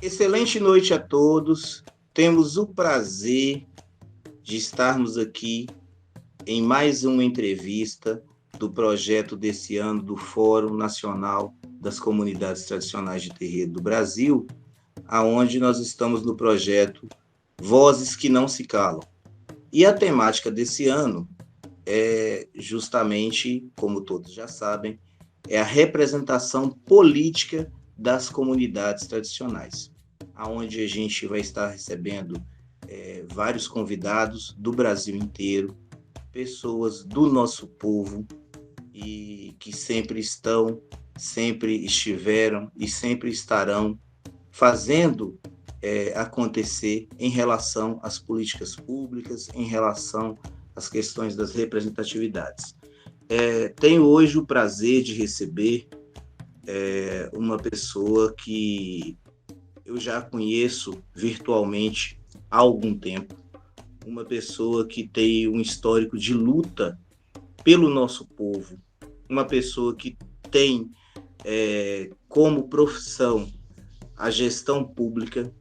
Excelente noite a todos. Temos o prazer de estarmos aqui em mais uma entrevista do projeto desse ano do Fórum Nacional das Comunidades Tradicionais de Terreiro do Brasil, aonde nós estamos no projeto Vozes que Não Se Calam. E a temática desse ano é justamente, como todos já sabem, é a representação política das comunidades tradicionais, aonde a gente vai estar recebendo vários convidados do Brasil inteiro, pessoas do nosso povo e que sempre estão, sempre estiveram e sempre estarão fazendo acontecer em relação às políticas públicas, em relação às questões das representatividades. Tenho hoje o prazer de receber uma pessoa que eu já conheço virtualmente há algum tempo, uma pessoa que tem um histórico de luta pelo nosso povo, uma pessoa que tem como profissão a gestão pública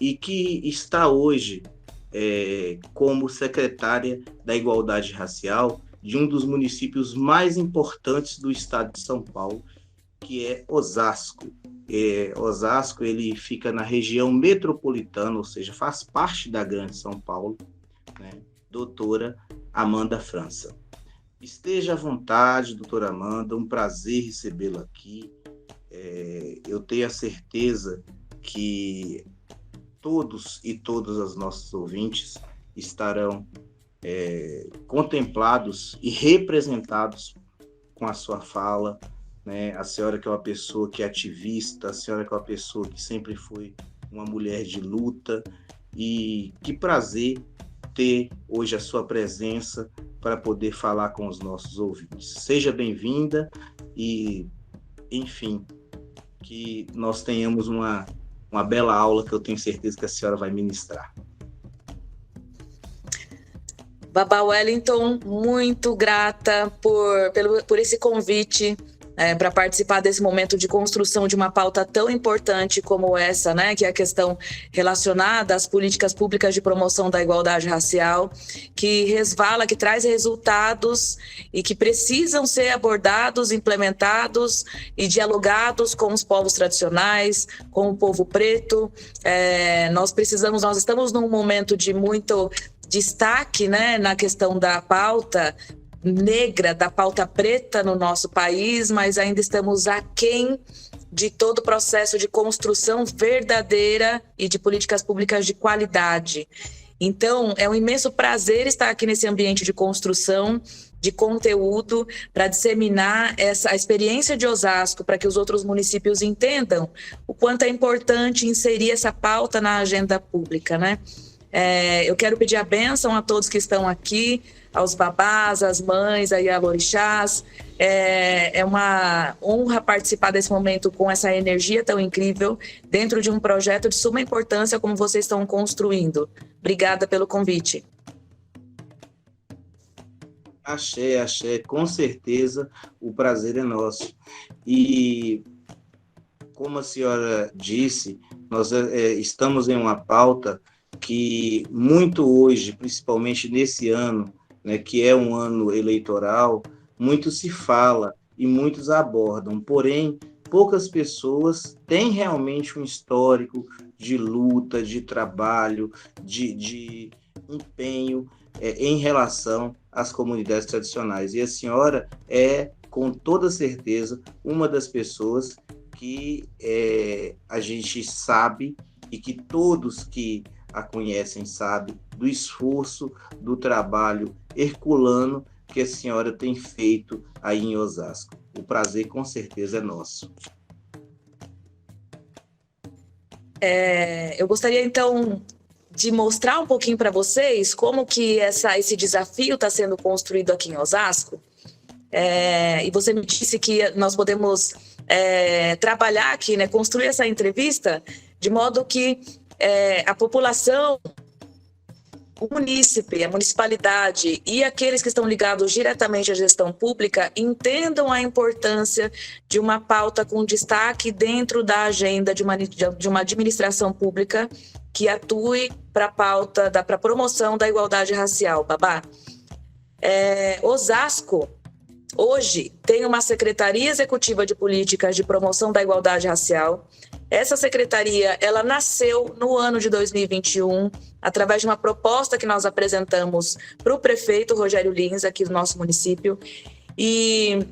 e que está hoje como secretária da Igualdade Racial de um dos municípios mais importantes do estado de São Paulo, que é Osasco. Osasco ele fica na região metropolitana, ou seja, faz parte da Grande São Paulo, né? Doutora Amanda França. Esteja à vontade, doutora Amanda, um prazer recebê-la aqui. Eu tenho a certeza que todos e todas as nossos ouvintes estarão contemplados e representados com a sua fala, né? A senhora que é uma pessoa que é ativista, a senhora que é uma pessoa que sempre foi uma mulher de luta, e que prazer ter hoje a sua presença para poder falar com os nossos ouvintes. Seja bem-vinda e, enfim, que nós tenhamos uma bela aula que eu tenho certeza que a senhora vai ministrar. Babá Wellington, muito grata por esse convite para participar desse momento de construção de uma pauta tão importante como essa, né, que é a questão relacionada às políticas públicas de promoção da igualdade racial, que resvala, que traz resultados e que precisam ser abordados, implementados e dialogados com os povos tradicionais, com o povo preto. Nós estamos num momento de muito destaque, né, na questão da pauta negra, da pauta preta no nosso país, mas ainda estamos aquém de todo o processo de construção verdadeira e de políticas públicas de qualidade. Então, é um imenso prazer estar aqui nesse ambiente de construção de conteúdo para disseminar a experiência de Osasco, para que os outros municípios entendam o quanto é importante inserir essa pauta na agenda pública, né? Eu quero pedir a bênção a todos que estão aqui, aos babás, às mães, aí a orixás. É uma honra participar desse momento com essa energia tão incrível dentro de um projeto de suma importância como vocês estão construindo. Obrigada pelo convite. Axé, axé, com certeza o prazer é nosso. E como a senhora disse, nós estamos em uma pauta que muito hoje, principalmente nesse ano, né, que é um ano eleitoral, muito se fala e muitos abordam, porém, poucas pessoas têm realmente um histórico de luta, de trabalho, de empenho em relação às comunidades tradicionais. E a senhora é, com toda certeza, uma das pessoas que a gente sabe e que todos que a conhecem sabem do esforço, do trabalho herculano que a senhora tem feito aí em Osasco. O prazer com certeza é nosso. Eu gostaria então de mostrar um pouquinho para vocês como que esse desafio está sendo construído aqui em Osasco. E você me disse que nós podemos trabalhar aqui, né, construir essa entrevista de modo que a população o munícipe, a municipalidade e aqueles que estão ligados diretamente à gestão pública entendam a importância de uma pauta com destaque dentro da agenda de uma administração pública que atue para a pauta, para a promoção da igualdade racial. Babá, Osasco hoje tem uma Secretaria Executiva de Políticas de Promoção da Igualdade Racial. Essa secretaria, ela nasceu no ano de 2021, através de uma proposta que nós apresentamos para o prefeito Rogério Lins, aqui do nosso município. E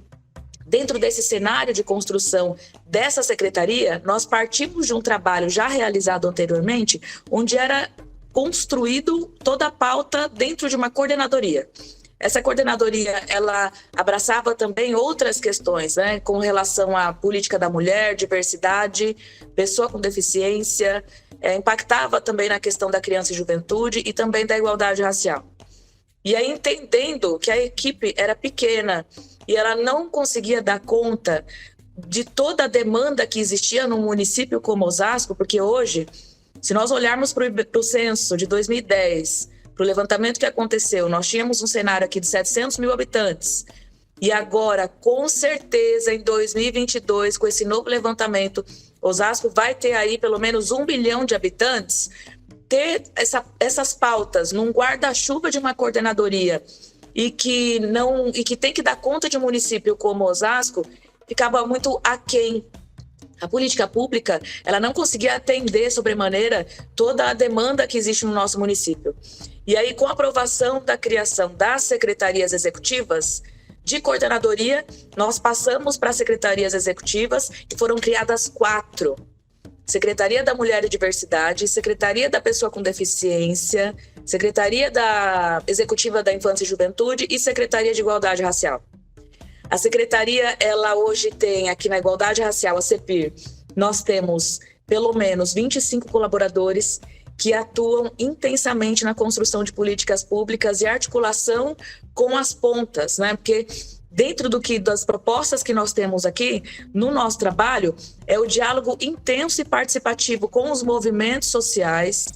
dentro desse cenário de construção dessa secretaria, nós partimos de um trabalho já realizado anteriormente, onde era construído toda a pauta dentro de uma coordenadoria. Essa coordenadoria, ela abraçava também outras questões, né, com relação à política da mulher, diversidade, pessoa com deficiência, impactava também na questão da criança e juventude e também da igualdade racial. E aí, entendendo que a equipe era pequena e ela não conseguia dar conta de toda a demanda que existia num município como Osasco, porque hoje, se nós olharmos para o censo de 2010, para o levantamento que aconteceu, nós tínhamos um cenário aqui de 700 mil habitantes. E agora, com certeza, em 2022, com esse novo levantamento, Osasco vai ter aí pelo menos 1 bilhão de habitantes. Ter essas pautas num guarda-chuva de uma coordenadoria e que tem que dar conta de um município como Osasco, ficava muito aquém. A política pública, ela não conseguia atender sobremaneira toda a demanda que existe no nosso município. E aí, com a aprovação da criação das secretarias executivas de coordenadoria, nós passamos para as secretarias executivas e foram criadas 4. Secretaria da Mulher e Diversidade, Secretaria da Pessoa com Deficiência, Secretaria da Executiva da Infância e Juventude e Secretaria de Igualdade Racial. A secretaria, ela hoje tem aqui na Igualdade Racial, a CEPIR, nós temos pelo menos 25 colaboradores que atuam intensamente na construção de políticas públicas e articulação com as pontas, né? Porque dentro das propostas que nós temos aqui, no nosso trabalho, é o diálogo intenso e participativo com os movimentos sociais,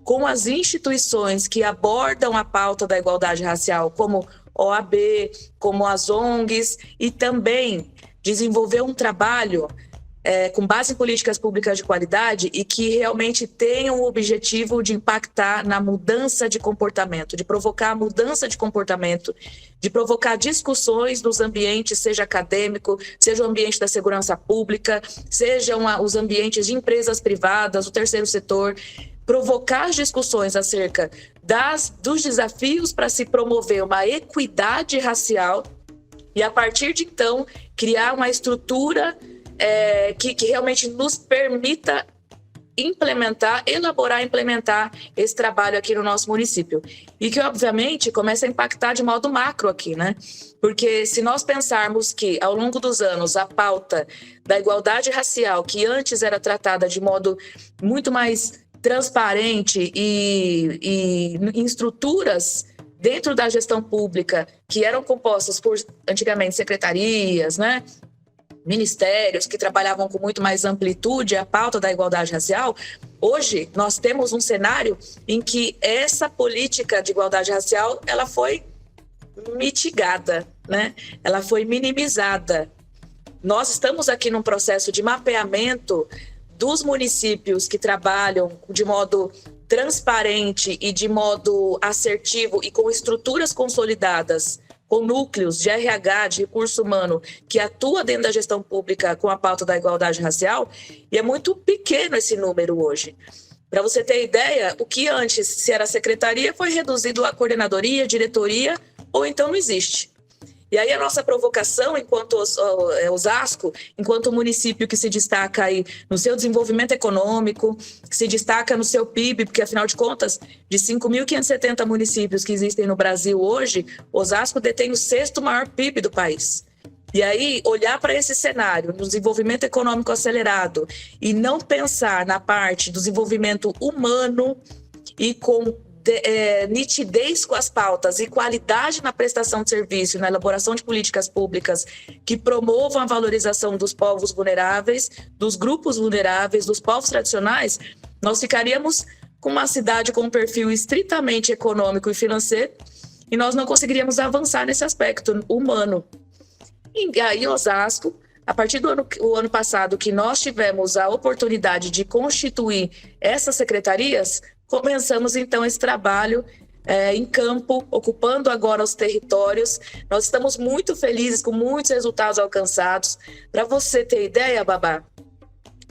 com as instituições que abordam a pauta da igualdade racial, como OAB, como as ONGs, e também desenvolver um trabalho com base em políticas públicas de qualidade e que realmente tenham o objetivo de impactar na mudança de comportamento, de provocar a mudança de comportamento, de provocar discussões nos ambientes, seja acadêmico, seja o ambiente da segurança pública, sejam os ambientes de empresas privadas, o terceiro setor, provocar as discussões acerca dos desafios para se promover uma equidade racial e, a partir de então, criar uma estrutura que realmente nos permita elaborar e implementar esse trabalho aqui no nosso município. E que, obviamente, começa a impactar de modo macro aqui, né? Porque se nós pensarmos que, ao longo dos anos, a pauta da igualdade racial, que antes era tratada de modo muito mais transparente e em estruturas dentro da gestão pública, que eram compostas por, antigamente, secretarias, né? Ministérios que trabalhavam com muito mais amplitude a pauta da igualdade racial, hoje nós temos um cenário em que essa política de igualdade racial ela foi mitigada, né? Ela foi minimizada. Nós estamos aqui num processo de mapeamento dos municípios que trabalham de modo transparente e de modo assertivo e com estruturas consolidadas, com núcleos de RH, de recurso humano, que atua dentro da gestão pública com a pauta da igualdade racial, e é muito pequeno esse número hoje. Para você ter ideia, o que antes, se era secretaria, foi reduzido a coordenadoria, diretoria, ou então não existe. E aí a nossa provocação, enquanto Osasco, enquanto município que se destaca aí no seu desenvolvimento econômico, que se destaca no seu PIB, porque afinal de contas, de 5.570 municípios que existem no Brasil hoje, Osasco detém o 6º maior PIB do país. E aí, olhar para esse cenário, no desenvolvimento econômico acelerado, e não pensar na parte do desenvolvimento humano e com nitidez com as pautas e qualidade na prestação de serviço, na elaboração de políticas públicas que promovam a valorização dos povos vulneráveis, dos grupos vulneráveis, dos povos tradicionais, nós ficaríamos com uma cidade com um perfil estritamente econômico e financeiro, e nós não conseguiríamos avançar nesse aspecto humano. E aí, Osasco, a partir do ano passado, que nós tivemos a oportunidade de constituir essas secretarias, começamos então esse trabalho em campo, ocupando agora os territórios. Nós estamos muito felizes com muitos resultados alcançados. Para você ter ideia, Babá,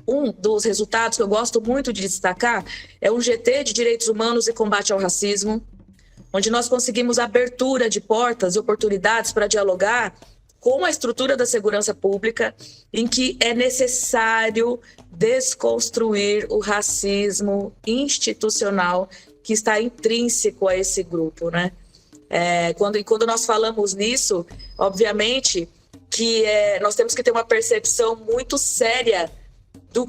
um dos resultados que eu gosto muito de destacar é o GT de Direitos Humanos e Combate ao Racismo, onde nós conseguimos abertura de portas e oportunidades para dialogar com a estrutura da segurança pública, em que é necessário desconstruir o racismo institucional que está intrínseco a esse grupo, né? Quando nós falamos nisso, obviamente que nós temos que ter uma percepção muito séria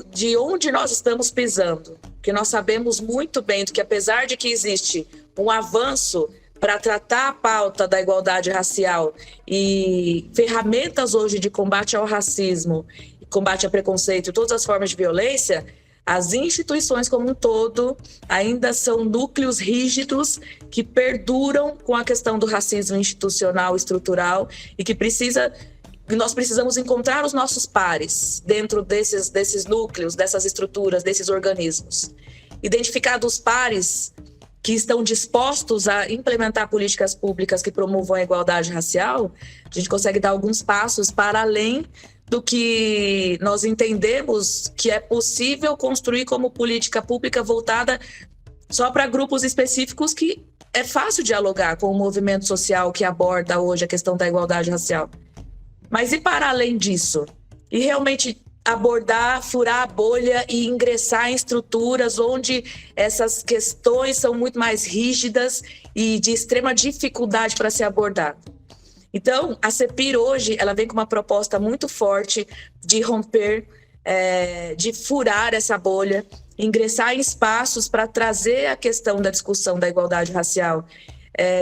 de onde nós estamos pisando, porque nós sabemos muito bem que, apesar de que existe um avanço para tratar a pauta da igualdade racial e ferramentas hoje de combate ao racismo, combate ao preconceito e todas as formas de violência, as instituições como um todo ainda são núcleos rígidos que perduram com a questão do racismo institucional, estrutural, e que nós precisamos encontrar os nossos pares dentro desses núcleos, dessas estruturas, desses organismos. Identificados os pares que estão dispostos a implementar políticas públicas que promovam a igualdade racial, a gente consegue dar alguns passos para além do que nós entendemos que é possível construir como política pública voltada só para grupos específicos, que é fácil dialogar com o movimento social que aborda hoje a questão da igualdade racial. Mas e para além disso? E realmente abordar, furar a bolha e ingressar em estruturas onde essas questões são muito mais rígidas e de extrema dificuldade para ser abordado. Então, a CEPIR hoje, ela vem com uma proposta muito forte de romper, de furar essa bolha, ingressar em espaços para trazer a questão da discussão da igualdade racial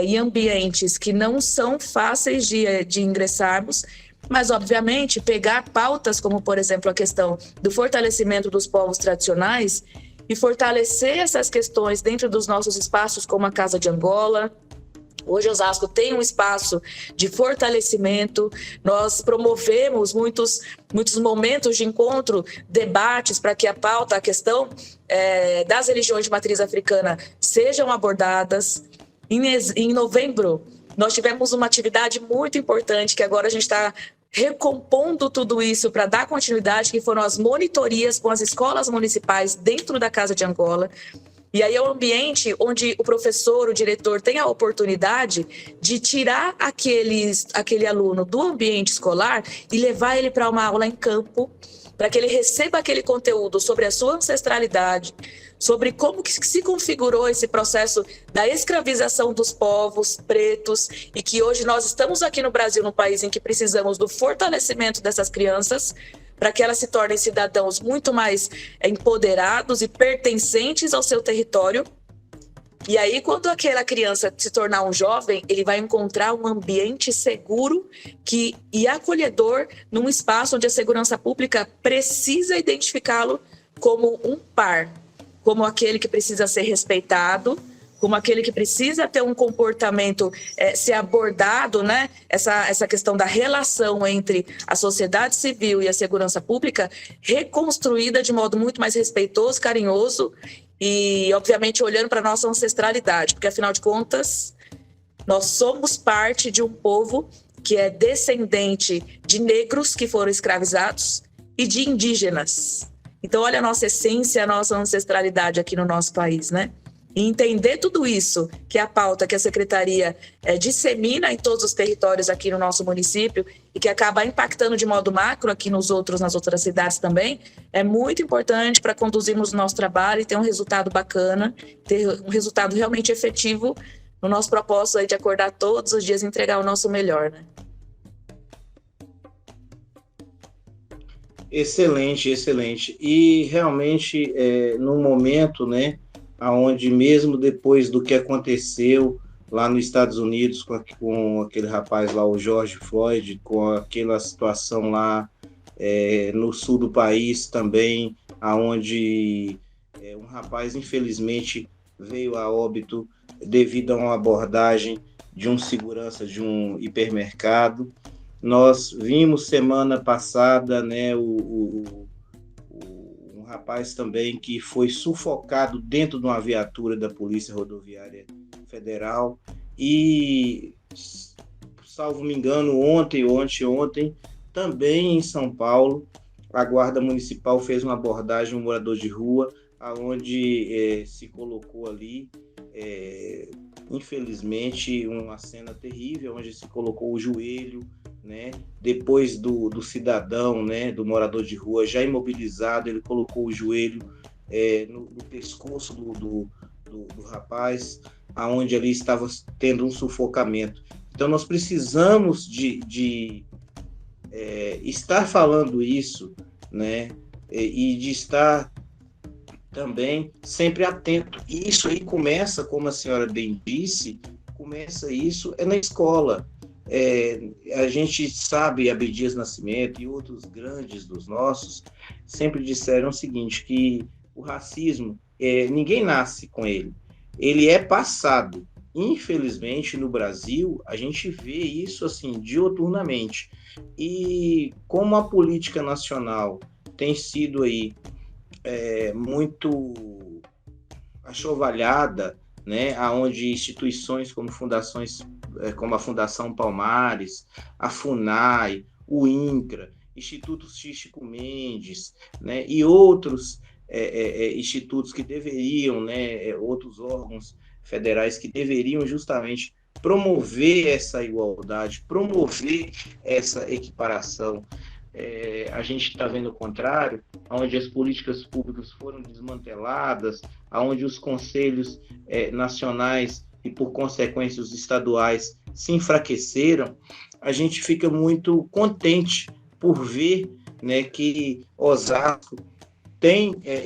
em ambientes que não são fáceis de ingressarmos, mas, obviamente, pegar pautas como, por exemplo, a questão do fortalecimento dos povos tradicionais e fortalecer essas questões dentro dos nossos espaços, como a Casa de Angola. Hoje, Osasco tem um espaço de fortalecimento. Nós promovemos muitos momentos de encontro, debates, para que a pauta, a questão das religiões de matriz africana sejam abordadas. Em novembro, nós tivemos uma atividade muito importante, que agora a gente está recompondo tudo isso para dar continuidade, que foram as monitorias com as escolas municipais dentro da Casa de Angola. E aí é um ambiente onde o professor, o diretor, tem a oportunidade de tirar aquele aluno do ambiente escolar e levar ele para uma aula em campo, para que ele receba aquele conteúdo sobre a sua ancestralidade, sobre como que se configurou esse processo da escravização dos povos pretos, e que hoje nós estamos aqui no Brasil, num país em que precisamos do fortalecimento dessas crianças, para que elas se tornem cidadãos muito mais empoderados e pertencentes ao seu território. E aí, quando aquela criança se tornar um jovem, ele vai encontrar um ambiente seguro e acolhedor, num espaço onde a segurança pública precisa identificá-lo como um par, como aquele que precisa ser respeitado, como aquele que precisa ter um comportamento, ser abordado, né? Essa questão da relação entre a sociedade civil e a segurança pública, reconstruída de modo muito mais respeitoso, carinhoso e, obviamente, olhando para a nossa ancestralidade, porque, afinal de contas, nós somos parte de um povo que é descendente de negros que foram escravizados e de indígenas. Então, olha a nossa essência, a nossa ancestralidade aqui no nosso país, né? E entender tudo isso, que é a pauta que a Secretaria dissemina em todos os territórios aqui no nosso município e que acaba impactando de modo macro aqui nas outras cidades também, é muito importante para conduzirmos o nosso trabalho e ter um resultado bacana, ter um resultado realmente efetivo no nosso propósito aí de acordar todos os dias e entregar o nosso melhor, né? Excelente, excelente. E realmente, no momento, né, onde mesmo depois do que aconteceu lá nos Estados Unidos com aquele rapaz lá, o George Floyd, com aquela situação lá no sul do país também, onde um rapaz, infelizmente, veio a óbito devido a uma abordagem de um segurança de um hipermercado. Nós vimos semana passada, né, um rapaz também que foi sufocado dentro de uma viatura da Polícia Rodoviária Federal e, salvo me engano, ontem ou anteontem, também em São Paulo, a Guarda Municipal fez uma abordagem a um morador de rua, onde se colocou ali, infelizmente, uma cena terrível, onde se colocou o joelho, né? Depois do cidadão, né, do morador de rua, já imobilizado, ele colocou o joelho no pescoço do rapaz, aonde ali estava tendo um sufocamento. Então, nós precisamos de estar falando isso, né, e de estar também sempre atento. E isso aí começa, como a senhora bem disse, começa isso na escola. A gente sabe, Abdias Nascimento e outros grandes dos nossos sempre disseram o seguinte, que o racismo, ninguém nasce com ele, ele é passado. Infelizmente, no Brasil, a gente vê isso assim, diuturnamente. E como a política nacional tem sido aí muito achovalhada, né, aonde instituições como fundações, como a Fundação Palmares, a FUNAI, o INCRA, Instituto Chico Mendes, né, e outros institutos que deveriam, né, outros órgãos federais que deveriam justamente promover essa igualdade, promover essa equiparação. A gente está vendo o contrário, onde as políticas públicas foram desmanteladas, onde os conselhos nacionais e, por consequência, os estaduais se enfraqueceram. A gente fica muito contente por ver, né, que Osasco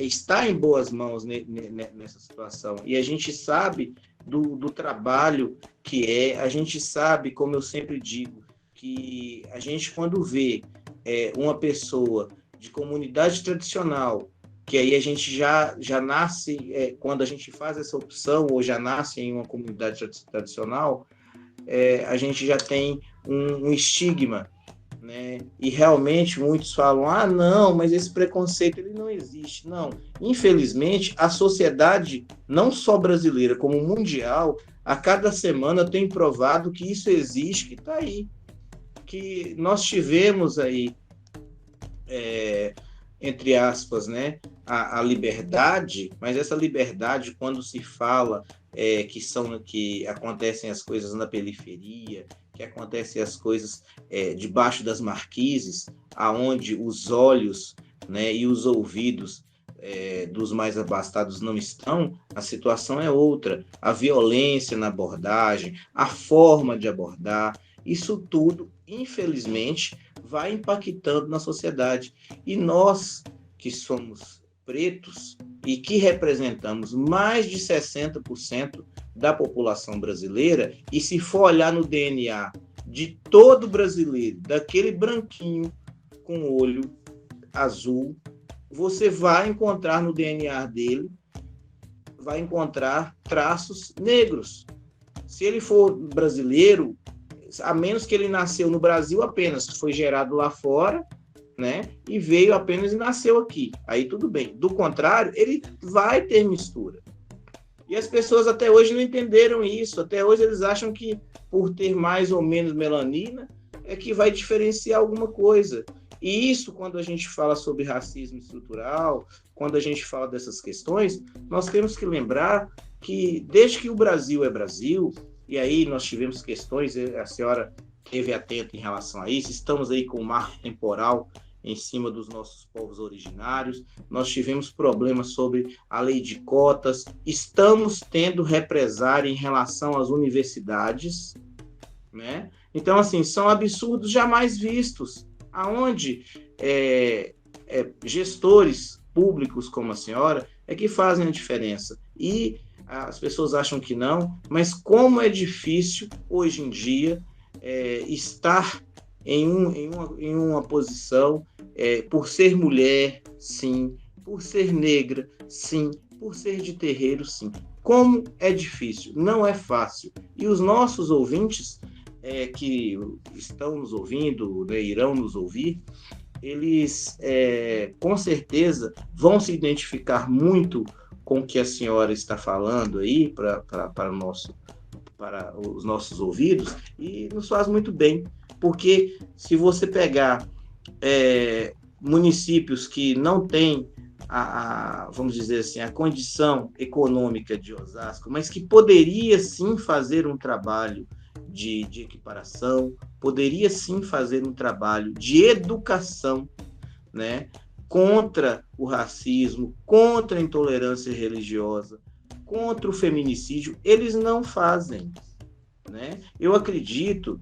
está em boas mãos nessa situação. E a gente sabe do trabalho que a gente sabe, como eu sempre digo, que a gente, quando vê uma pessoa de comunidade tradicional, que aí a gente já nasce, quando a gente faz essa opção, ou já nasce em uma comunidade tradicional, a gente já tem um estigma, né? E realmente muitos falam, não, mas esse preconceito ele não existe. Não, infelizmente, a sociedade, não só brasileira, como mundial, a cada semana tem provado que isso existe, que está aí. Que nós tivemos aí, entre aspas, né, a liberdade, mas essa liberdade, quando se fala que acontecem as coisas na periferia, que acontecem as coisas debaixo das marquises, aonde os olhos, né, e os ouvidos dos mais abastados não estão, a situação é outra. A violência na abordagem, a forma de abordar, isso tudo, infelizmente, vai impactando na sociedade. E nós, que somos pretos e que representamos mais de 60% da população brasileira, e se for olhar no DNA de todo brasileiro, daquele branquinho com olho azul, você vai encontrar no DNA dele, vai encontrar traços negros. Se ele for brasileiro, a menos que ele nasceu no Brasil apenas, foi gerado lá fora, né? E veio apenas e nasceu aqui. Aí tudo bem. Do contrário, ele vai ter mistura. E as pessoas até hoje não entenderam isso. Até hoje eles acham que por ter mais ou menos melanina é que vai diferenciar alguma coisa. E isso, quando a gente fala sobre racismo estrutural, quando a gente fala dessas questões, nós temos que lembrar que desde que o Brasil é Brasil, e aí nós tivemos questões, a senhora esteve atenta em relação a isso, estamos aí com o marco temporal em cima dos nossos povos originários, nós tivemos problemas sobre a lei de cotas, estamos tendo represária em relação às universidades, né? Então, assim, são absurdos jamais vistos, aonde gestores públicos como a senhora é que fazem a diferença. E as pessoas acham que não, mas como é difícil, hoje em dia, estar em uma posição, por ser mulher, sim, por ser negra, sim, por ser de terreiro, sim. como é difícil, não é fácil. E os nossos ouvintes que estão nos ouvindo, né, irão nos ouvir, eles com certeza vão se identificar muito com o que a senhora está falando aí para os nossos ouvidos, e nos faz muito bem, porque se você pegar municípios que não têm vamos dizer assim, a condição econômica de Osasco, mas que poderia sim fazer um trabalho de equiparação, poderia sim fazer um trabalho de educação, né, contra o racismo, contra a intolerância religiosa, contra o feminicídio, eles não fazem, né? Eu acredito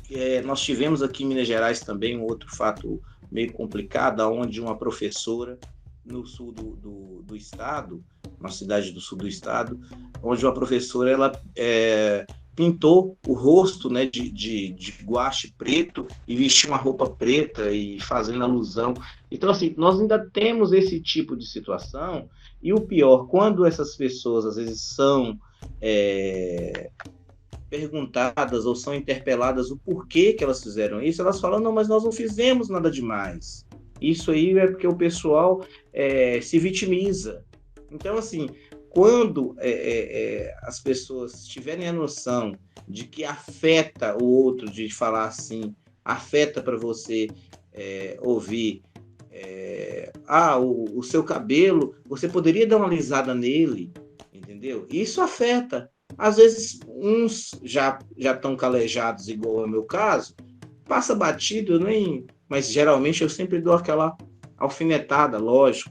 que nós tivemos aqui em Minas Gerais também um outro fato meio complicado, onde uma professora no sul do estado, na cidade do sul do estado, onde uma professora ela pintou o rosto, né, de guache preto e vestiu uma roupa preta e fazendo alusão. Então, assim, nós ainda temos esse tipo de situação, e o pior, quando essas pessoas às vezes são perguntadas ou são interpeladas o porquê que elas fizeram isso, elas falam, não, mas nós não fizemos nada demais. Isso aí é porque o pessoal se vitimiza. Então, assim, quando as pessoas tiverem a noção de que afeta o outro, de falar assim, afeta para você ouvir, o seu cabelo, você poderia dar uma alisada nele, entendeu? Isso afeta. Às vezes, uns já estão calejados, igual é o meu caso, passa batido, mas geralmente eu sempre dou aquela alfinetada, lógico,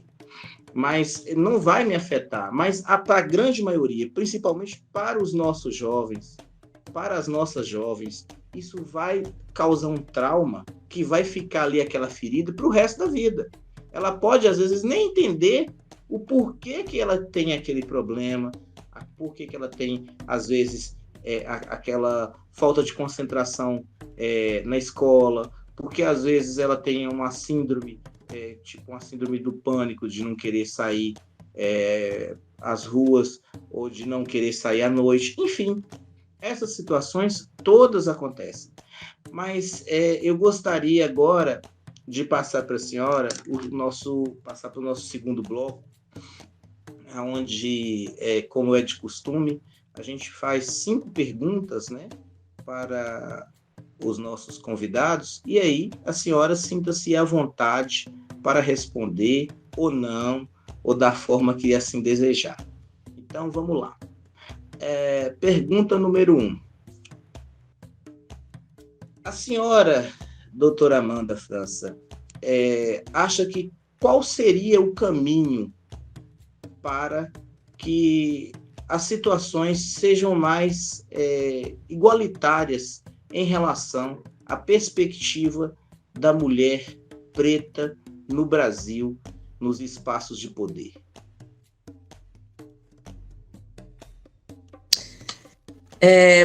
mas não vai me afetar. Mas para a grande maioria, principalmente para os nossos jovens, para as nossas jovens, isso vai causar um trauma que vai ficar ali aquela ferida para o resto da vida. Ela pode, às vezes, nem entender o porquê que ela tem aquele problema, porquê que ela tem, às vezes, aquela falta de concentração na escola, porque, às vezes, ela tem uma síndrome, tipo uma síndrome do pânico, de não querer sair às ruas, ou de não querer sair à noite, enfim. Essas situações todas acontecem. Mas eu gostaria agora de passar para a senhora passar para o nosso segundo bloco, onde, como é de costume, a gente faz 5 perguntas, né, para os nossos convidados, e aí a senhora sinta-se à vontade para responder ou não, ou da forma que assim desejar. Então, vamos lá. Pergunta número 1. A senhora, doutora Amanda França, acha que qual seria o caminho para que as situações sejam mais igualitárias em relação à perspectiva da mulher preta no Brasil, nos espaços de poder?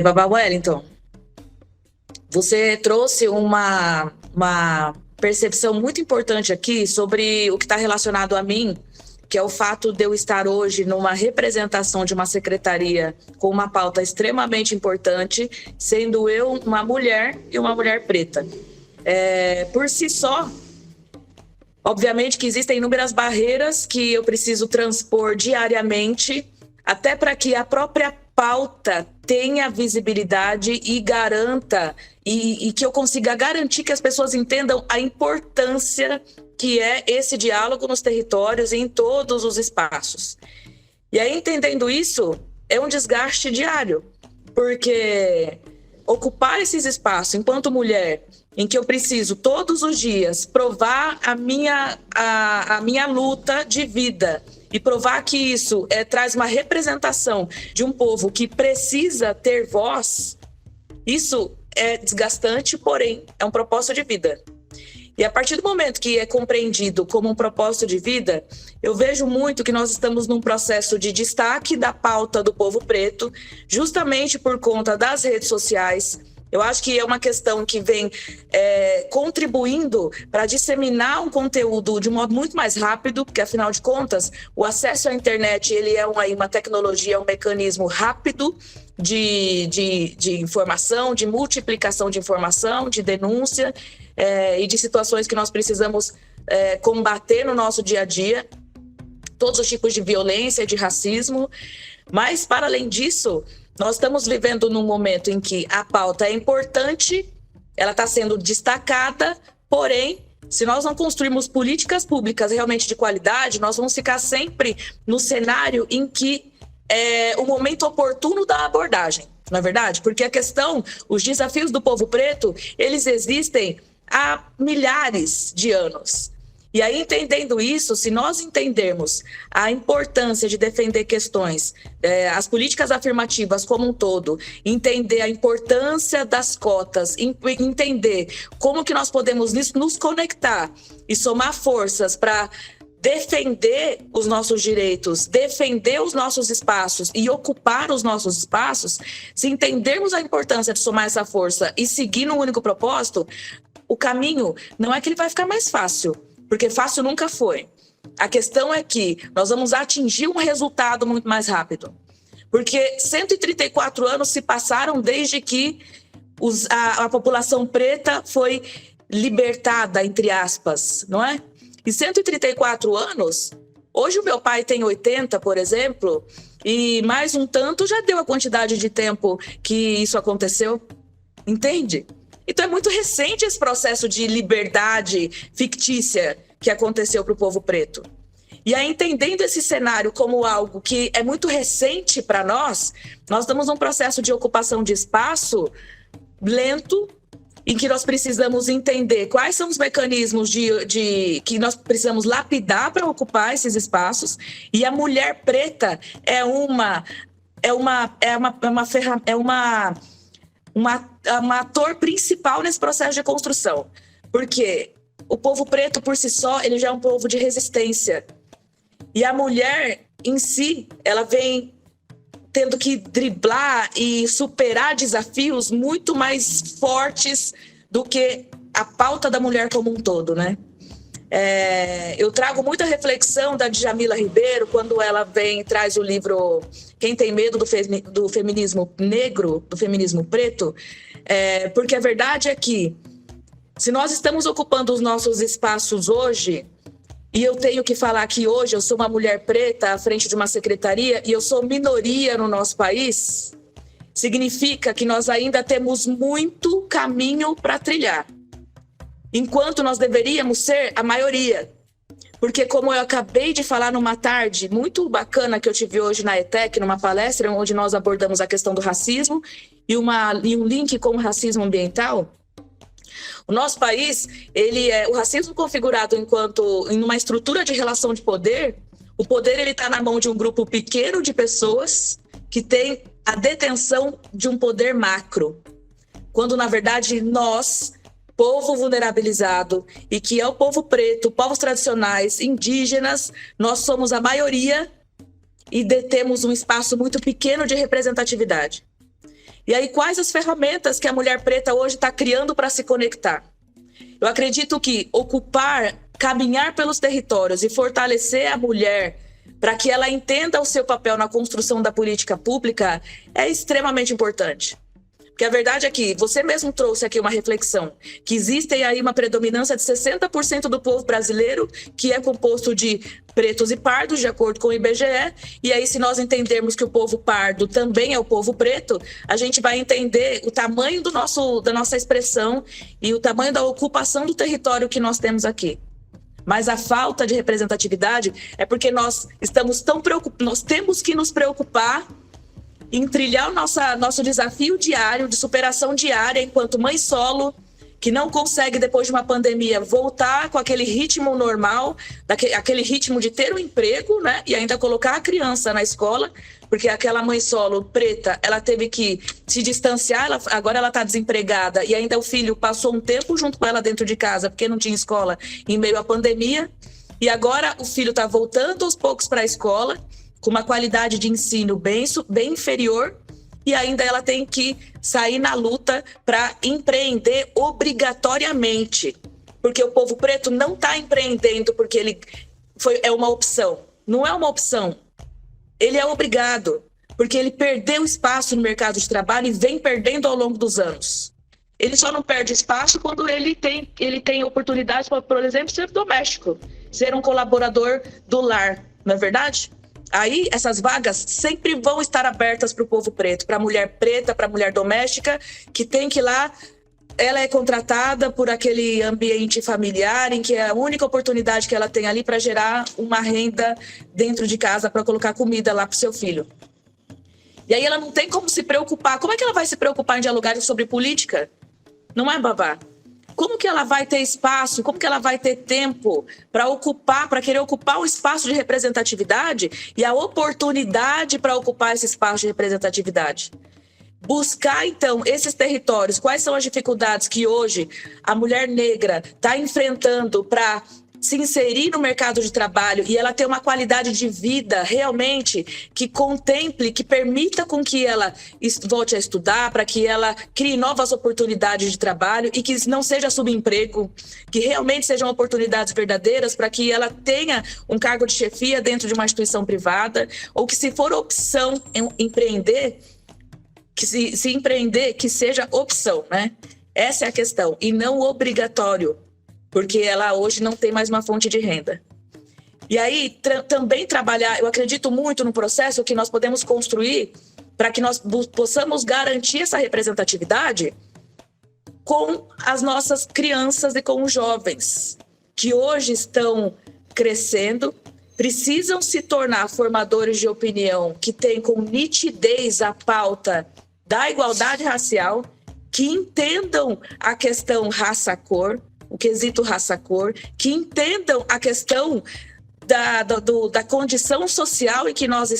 Babá Wellington, você trouxe uma percepção muito importante aqui sobre o que está relacionado a mim, que é o fato de eu estar hoje numa representação de uma secretaria com uma pauta extremamente importante, sendo eu uma mulher e uma mulher preta. Por si só, obviamente que existem inúmeras barreiras que eu preciso transpor diariamente, até para que a própria pauta tenha visibilidade e garanta, e que eu consiga garantir que as pessoas entendam a importância que é esse diálogo nos territórios e em todos os espaços. E aí, entendendo isso, é um desgaste diário, porque ocupar esses espaços enquanto mulher, em que eu preciso todos os dias provar a minha luta de vida e provar que isso traz uma representação de um povo que precisa ter voz, isso é desgastante, porém é um propósito de vida. E a partir do momento que é compreendido como um propósito de vida, eu vejo muito que nós estamos num processo de destaque da pauta do povo preto, justamente por conta das redes sociais. Eu acho que é uma questão que vem contribuindo para disseminar um conteúdo de um modo muito mais rápido, porque, afinal de contas, o acesso à internet ele é uma tecnologia, um mecanismo rápido de informação, de multiplicação de informação, de denúncia e de situações que nós precisamos combater no nosso dia a dia, todos os tipos de violência, de racismo. Mas, para além disso, nós estamos vivendo num momento em que a pauta é importante, ela está sendo destacada, porém, se nós não construirmos políticas públicas realmente de qualidade, nós vamos ficar sempre no cenário em que é o momento oportuno da abordagem, não é verdade? Porque a questão, os desafios do povo preto, eles existem há milhares de anos. E aí, entendendo isso, se nós entendermos a importância de defender questões, as políticas afirmativas como um todo, entender a importância das cotas, entender como que nós podemos nos conectar e somar forças para defender os nossos direitos, defender os nossos espaços e ocupar os nossos espaços, se entendermos a importância de somar essa força e seguir num único propósito, o caminho não é que ele vai ficar mais fácil, porque fácil nunca foi. A questão é que nós vamos atingir um resultado muito mais rápido. Porque 134 anos se passaram desde que a população preta foi libertada, entre aspas, não é? E 134 anos, hoje o meu pai tem 80, por exemplo, e mais um tanto já deu a quantidade de tempo que isso aconteceu, entende? Então é muito recente esse processo de liberdade fictícia que aconteceu para o povo preto. E aí, entendendo esse cenário como algo que é muito recente para nós estamos num processo de ocupação de espaço lento, em que nós precisamos entender quais são os mecanismos que nós precisamos lapidar para ocupar esses espaços. E a mulher preta é um ator principal nesse processo de construção, porque o povo preto por si só ele já é um povo de resistência, e a mulher em si ela vem tendo que driblar e superar desafios muito mais fortes do que a pauta da mulher como um todo, né? Eu trago muita reflexão da Djamila Ribeiro quando ela vem e traz o livro Quem Tem Medo do Feminismo Negro, do Feminismo Preto, porque a verdade é que se nós estamos ocupando os nossos espaços hoje, e eu tenho que falar que hoje eu sou uma mulher preta à frente de uma secretaria e eu sou minoria no nosso país, significa que nós ainda temos muito caminho para trilhar, enquanto nós deveríamos ser a maioria. Porque, como eu acabei de falar numa tarde muito bacana que eu tive hoje na ETEC, numa palestra onde nós abordamos a questão do racismo e um link com o racismo ambiental, o nosso país, o racismo configurado em uma estrutura de relação de poder, o poder está na mão de um grupo pequeno de pessoas que tem a detenção de um poder macro. Quando, na verdade, nós, povo vulnerabilizado, e que é o povo preto, povos tradicionais, indígenas, nós somos a maioria e detemos um espaço muito pequeno de representatividade. E aí, quais as ferramentas que a mulher preta hoje está criando para se conectar? Eu acredito que caminhar pelos territórios e fortalecer a mulher para que ela entenda o seu papel na construção da política pública é extremamente importante. Porque a verdade é que você mesmo trouxe aqui uma reflexão, que existe aí uma predominância de 60% do povo brasileiro, que é composto de pretos e pardos, de acordo com o IBGE, e aí se nós entendermos que o povo pardo também é o povo preto, a gente vai entender o tamanho da nossa expressão e o tamanho da ocupação do território que nós temos aqui. Mas a falta de representatividade é porque nós estamos tão preocupados, nós temos que nos preocupar em trilhar o nosso desafio diário, de superação diária, enquanto mãe solo, que não consegue, depois de uma pandemia, voltar com aquele ritmo normal, aquele ritmo de ter um emprego, né? E ainda colocar a criança na escola, porque aquela mãe solo preta, ela teve que se distanciar, agora ela está desempregada, e ainda o filho passou um tempo junto com ela dentro de casa, porque não tinha escola em meio à pandemia, e agora o filho está voltando aos poucos para a escola, com uma qualidade de ensino bem inferior, e ainda ela tem que sair na luta para empreender obrigatoriamente. Porque o povo preto não está empreendendo porque é uma opção. Não é uma opção. Ele é obrigado, porque ele perdeu espaço no mercado de trabalho e vem perdendo ao longo dos anos. Ele só não perde espaço quando ele tem oportunidades para, por exemplo, ser doméstico, ser um colaborador do lar, não é verdade? Aí essas vagas sempre vão estar abertas para o povo preto, para a mulher preta, para a mulher doméstica, que tem que ir lá. Ela é contratada por aquele ambiente familiar em que é a única oportunidade que ela tem ali para gerar uma renda dentro de casa para colocar comida lá para o seu filho. E aí ela não tem como se preocupar. Como é que ela vai se preocupar em dialogar sobre política? Não é, Babá? Como que ela vai ter espaço? Como que ela vai ter tempo para querer ocupar o espaço de representatividade e a oportunidade para ocupar esse espaço de representatividade? Buscar, então, esses territórios, quais são as dificuldades que hoje a mulher negra está enfrentando para se inserir no mercado de trabalho e ela ter uma qualidade de vida realmente que contemple, que permita com que ela volte a estudar, para que ela crie novas oportunidades de trabalho e que não seja subemprego, que realmente sejam oportunidades verdadeiras para que ela tenha um cargo de chefia dentro de uma instituição privada, ou que se for opção em empreender, que se empreender, que seja opção, né? Essa é a questão, e não obrigatório, porque ela hoje não tem mais uma fonte de renda. E aí, também trabalhar, eu acredito muito no processo que nós podemos construir para que nós possamos garantir essa representatividade com as nossas crianças e com os jovens, que hoje estão crescendo, precisam se tornar formadores de opinião que têm com nitidez a pauta da igualdade racial, que entendam a questão raça-cor, o quesito raça-cor, que entendam a questão da condição social em que nós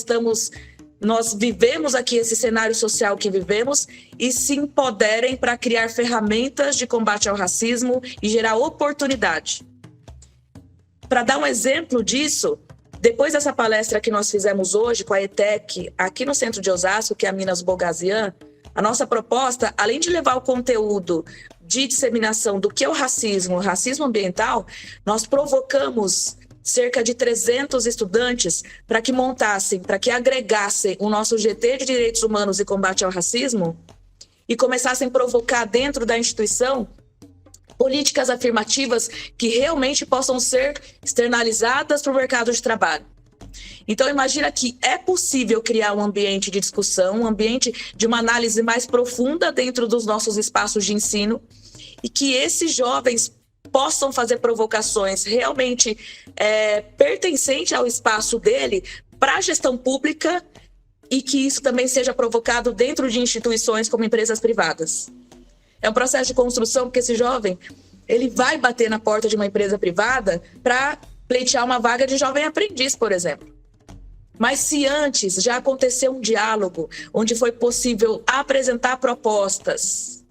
vivemos aqui, esse cenário social que vivemos, e se empoderem para criar ferramentas de combate ao racismo e gerar oportunidade. Para dar um exemplo disso, depois dessa palestra que nós fizemos hoje com a ETEC, aqui no centro de Osasco, que é a Minas Bogazian, a nossa proposta, além de levar o conteúdo de disseminação do que é o racismo ambiental, nós provocamos cerca de 300 estudantes para que montassem, para que agregassem o nosso GT de Direitos Humanos e Combate ao Racismo e começassem a provocar dentro da instituição políticas afirmativas que realmente possam ser externalizadas para o mercado de trabalho. Então, imagina que é possível criar um ambiente de discussão, um ambiente de uma análise mais profunda dentro dos nossos espaços de ensino e que esses jovens possam fazer provocações realmente pertencentes ao espaço dele para a gestão pública e que isso também seja provocado dentro de instituições como empresas privadas. É um processo de construção, porque esse jovem ele vai bater na porta de uma empresa privada para pleitear uma vaga de jovem aprendiz, por exemplo. Mas se antes já aconteceu um diálogo onde foi possível apresentar propostas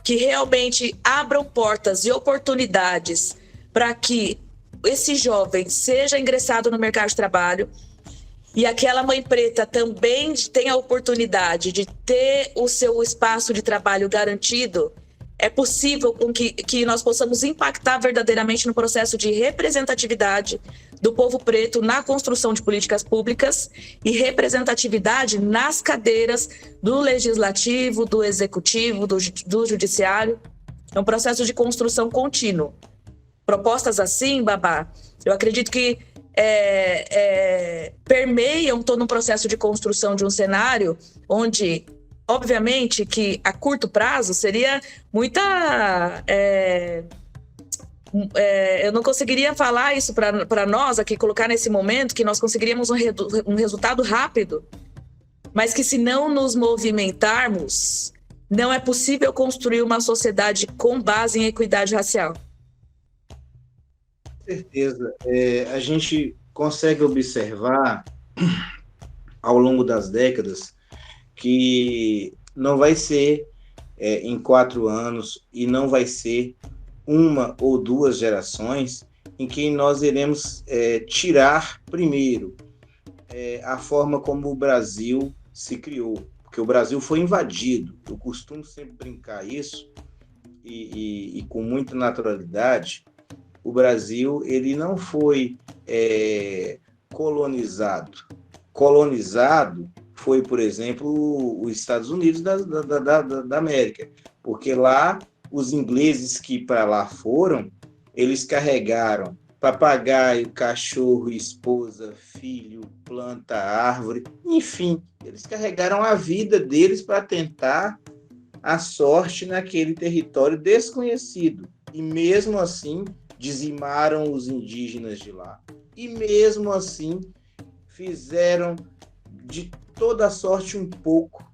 que realmente abram portas e oportunidades para que esse jovem seja ingressado no mercado de trabalho e aquela mãe preta também tenha a oportunidade de ter o seu espaço de trabalho garantido, é possível com que nós possamos impactar verdadeiramente no processo de representatividade do povo preto na construção de políticas públicas e representatividade nas cadeiras do legislativo, do executivo, do judiciário. É um processo de construção contínuo. Propostas assim, Babá, eu acredito que permeiam todo um processo de construção de um cenário onde, obviamente, que a curto prazo seria muita... eu não conseguiria falar isso para nós aqui, colocar nesse momento que nós conseguiríamos um resultado rápido, mas que se não nos movimentarmos, não é possível construir uma sociedade com base em equidade racial. Com certeza. A gente consegue observar ao longo das décadas que não vai ser em 4 anos e não vai ser uma ou 2 gerações em que nós iremos tirar primeiro a forma como o Brasil se criou. porque o Brasil foi invadido. Eu costumo sempre brincar isso, e com muita naturalidade. O Brasil ele não foi colonizado. Colonizado foi, por exemplo, os Estados Unidos da América, porque lá os ingleses que para lá foram, eles carregaram papagaio, cachorro, esposa, filho, planta, árvore, enfim, eles carregaram a vida deles para tentar a sorte naquele território desconhecido. E mesmo assim, dizimaram os indígenas de lá. E mesmo assim, fizeram de toda sorte um pouco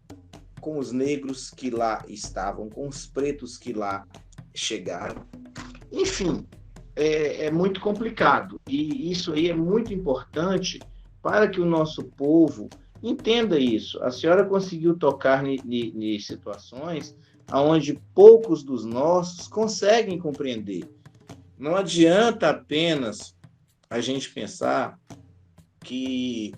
com os negros que lá estavam, com os pretos que lá chegaram. Enfim, é muito complicado. E isso aí é muito importante para que o nosso povo entenda isso. A senhora conseguiu tocar em situações onde poucos dos nossos conseguem compreender. Não adianta apenas a gente pensar que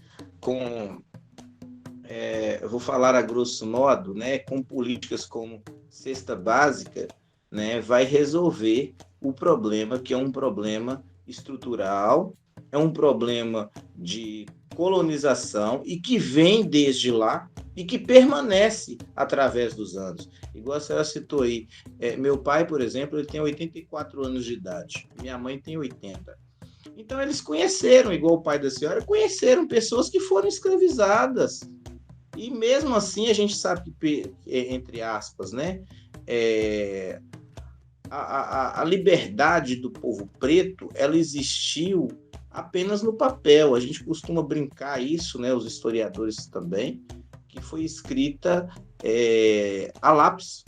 eu vou falar a grosso modo, né, com políticas como cesta básica, né, vai resolver o problema, que é um problema estrutural, é um problema de colonização e que vem desde lá e que permanece através dos anos. Igual a senhora citou aí, meu pai, por exemplo, ele tem 84 anos de idade, minha mãe tem 80. Então, eles conheceram, igual o pai da senhora, conheceram pessoas que foram escravizadas. E mesmo assim, a gente sabe que, entre aspas, né, a liberdade do povo preto, ela existiu apenas no papel. A gente costuma brincar isso, né, os historiadores também, que foi escrita a lápis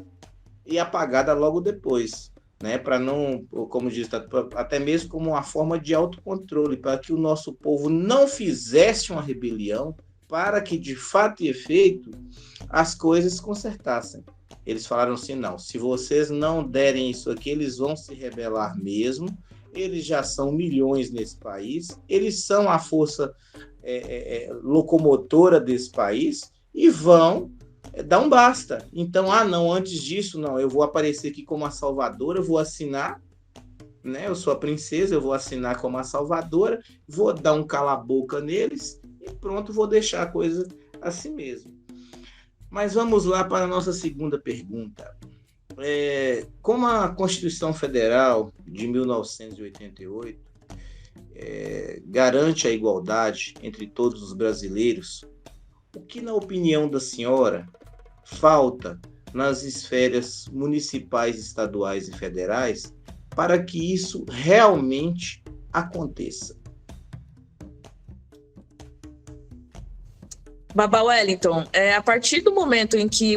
e apagada logo depois, né, para não, como diz, até mesmo como uma forma de autocontrole, para que o nosso povo não fizesse uma rebelião, para que, de fato e efeito, as coisas se consertassem. Eles falaram assim, não, se vocês não derem isso aqui, eles vão se rebelar mesmo, eles já são milhões nesse país, eles são a força locomotora desse país e vão dar um basta. Então, não, antes disso, não, eu vou aparecer aqui como a salvadora, eu vou assinar, né, eu sou a princesa, eu vou assinar como a salvadora, vou dar um cala-boca neles e pronto, vou deixar a coisa assim mesmo. Mas vamos lá para a nossa segunda pergunta. Como a Constituição Federal de 1988 garante a igualdade entre todos os brasileiros, o que, na opinião da senhora, falta nas esferas municipais, estaduais e federais para que isso realmente aconteça? Babá Wellington, a partir do momento em que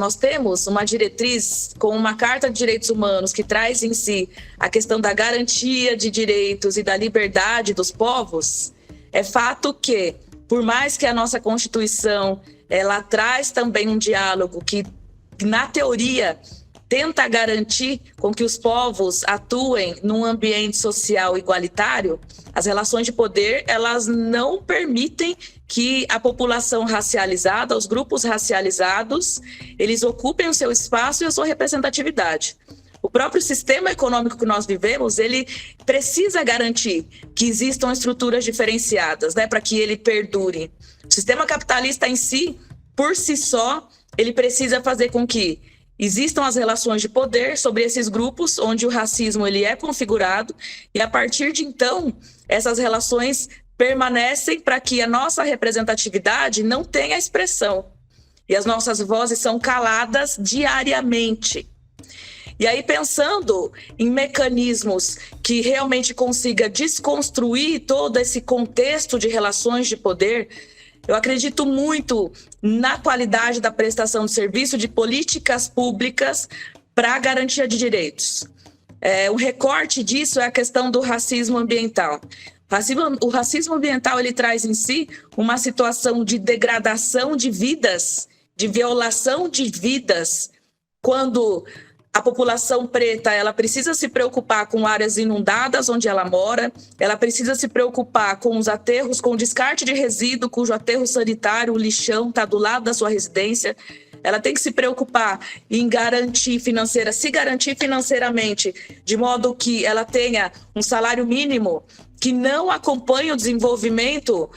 nós temos uma diretriz com uma Carta de Direitos Humanos que traz em si a questão da garantia de direitos e da liberdade dos povos, é fato que, por mais que a nossa Constituição ela traz também um diálogo que, na teoria, tenta garantir com que os povos atuem num ambiente social igualitário, as relações de poder elas não permitem que a população racializada, os grupos racializados, eles ocupem o seu espaço e a sua representatividade. O próprio sistema econômico que nós vivemos, ele precisa garantir que existam estruturas diferenciadas, né, para que ele perdure. O sistema capitalista em si, por si só, ele precisa fazer com que existam as relações de poder sobre esses grupos, onde o racismo ele é configurado, e a partir de então, essas relações permanecem para que a nossa representatividade não tenha expressão. E as nossas vozes são caladas diariamente. E aí, pensando em mecanismos que realmente consiga desconstruir todo esse contexto de relações de poder, eu acredito muito na qualidade da prestação de serviço de políticas públicas para a garantia de direitos. Um recorte disso é a questão do racismo ambiental. O racismo ambiental ele traz em si uma situação de degradação de vidas, de violação de vidas, quando A população preta, ela precisa se preocupar com áreas inundadas onde ela mora, ela precisa se preocupar com os aterros, com o descarte de resíduo, cujo aterro sanitário, o lixão, está do lado da sua residência. Ela tem que se preocupar em se garantir financeiramente, de modo que ela tenha um salário mínimo que não acompanhe o desenvolvimento,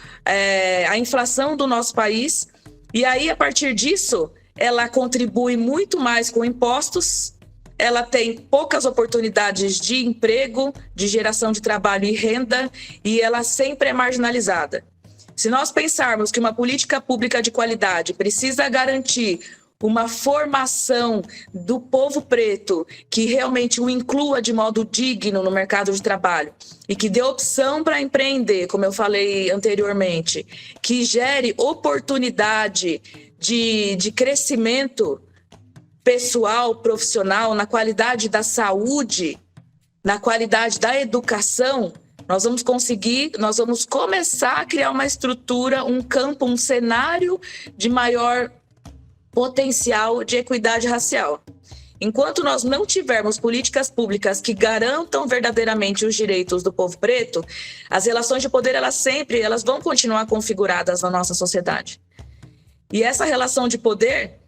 a inflação do nosso país. E aí, a partir disso, ela contribui muito mais com impostos, ela tem poucas oportunidades de emprego, de geração de trabalho e renda, e ela sempre é marginalizada. Se nós pensarmos que uma política pública de qualidade precisa garantir uma formação do povo preto que realmente o inclua de modo digno no mercado de trabalho e que dê opção para empreender, como eu falei anteriormente, que gere oportunidade de crescimento pessoal, profissional, na qualidade da saúde, na qualidade da educação, nós vamos começar a criar uma estrutura, um campo, um cenário de maior potencial de equidade racial. Enquanto nós não tivermos políticas públicas que garantam verdadeiramente os direitos do povo preto, as relações de poder, elas vão continuar configuradas na nossa sociedade. E essa relação de poder,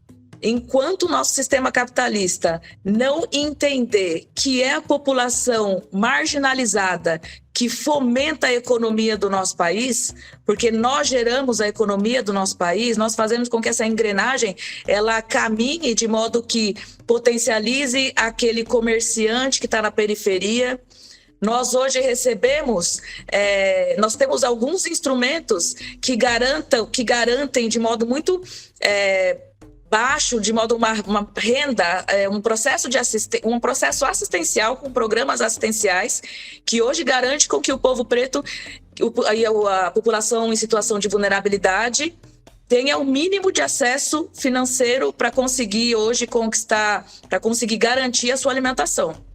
enquanto o nosso sistema capitalista não entender que é a população marginalizada que fomenta a economia do nosso país, porque nós geramos a economia do nosso país, nós fazemos com que essa engrenagem ela caminhe de modo que potencialize aquele comerciante que está na periferia. Nós hoje nós temos alguns instrumentos que garantem de modo muito baixo, de modo uma renda, um processo assistencial com programas assistenciais que hoje garante com que o povo preto, a população em situação de vulnerabilidade, tenha o mínimo de acesso financeiro para conseguir hoje para conseguir garantir a sua alimentação.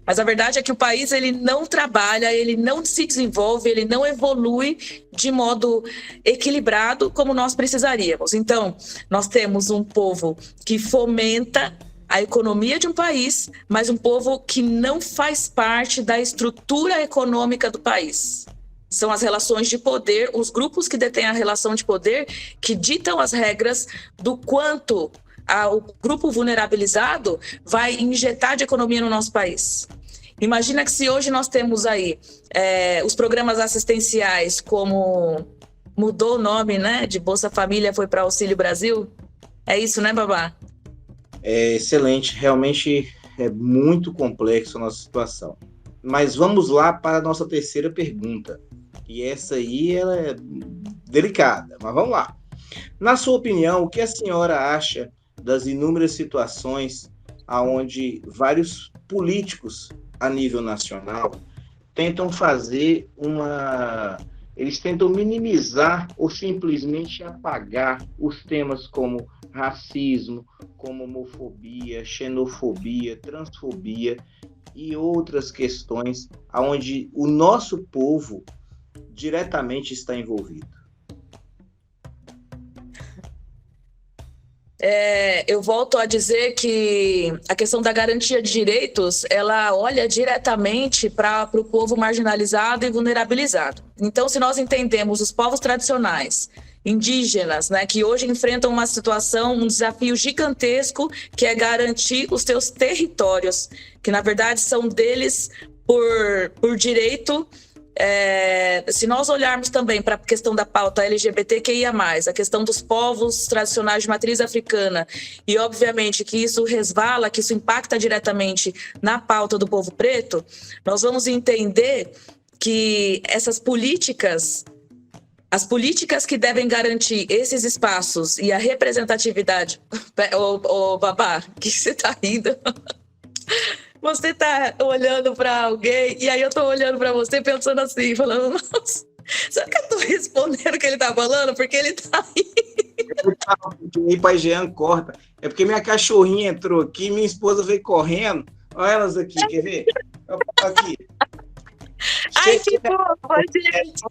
Mas a verdade é que o país ele não trabalha, ele não se desenvolve, ele não evolui de modo equilibrado como nós precisaríamos. Então, nós temos um povo que fomenta a economia de um país, mas um povo que não faz parte da estrutura econômica do país. São as relações de poder, os grupos que detêm a relação de poder, que ditam as regras do quanto o grupo vulnerabilizado vai injetar de economia no nosso país. Imagina que se hoje nós temos aí os programas assistenciais, como mudou o nome, né? De Bolsa Família foi para Auxílio Brasil. É isso, né, Babá? É excelente, realmente é muito complexo a nossa situação. Mas vamos lá para a nossa terceira pergunta. E essa aí ela é delicada, mas vamos lá. Na sua opinião, o que a senhora acha das inúmeras situações onde vários políticos a nível nacional tentam eles tentam minimizar ou simplesmente apagar os temas como racismo, como homofobia, xenofobia, transfobia e outras questões onde o nosso povo diretamente está envolvido? Eu volto a dizer que a questão da garantia de direitos, ela olha diretamente para o povo marginalizado e vulnerabilizado. Então, se nós entendemos os povos tradicionais, indígenas, né, que hoje enfrentam uma situação, um desafio gigantesco, que é garantir os seus territórios, que na verdade são deles por direito. Se nós olharmos também para a questão da pauta LGBTQIA+, a questão dos povos tradicionais de matriz africana, e obviamente que isso resvala, que isso impacta diretamente na pauta do povo preto, nós vamos entender que essas políticas, as políticas que devem garantir esses espaços e a representatividade... Babá, o que você está rindo? Você tá olhando para alguém e aí eu tô olhando para você pensando assim, falando, nossa, será que eu tô respondendo o que ele tá falando? Porque ele tá aí. E pai Jean corta. É porque minha cachorrinha entrou aqui, minha esposa veio correndo. Olha elas aqui, quer ver? Aqui. Ai, que boa, gente.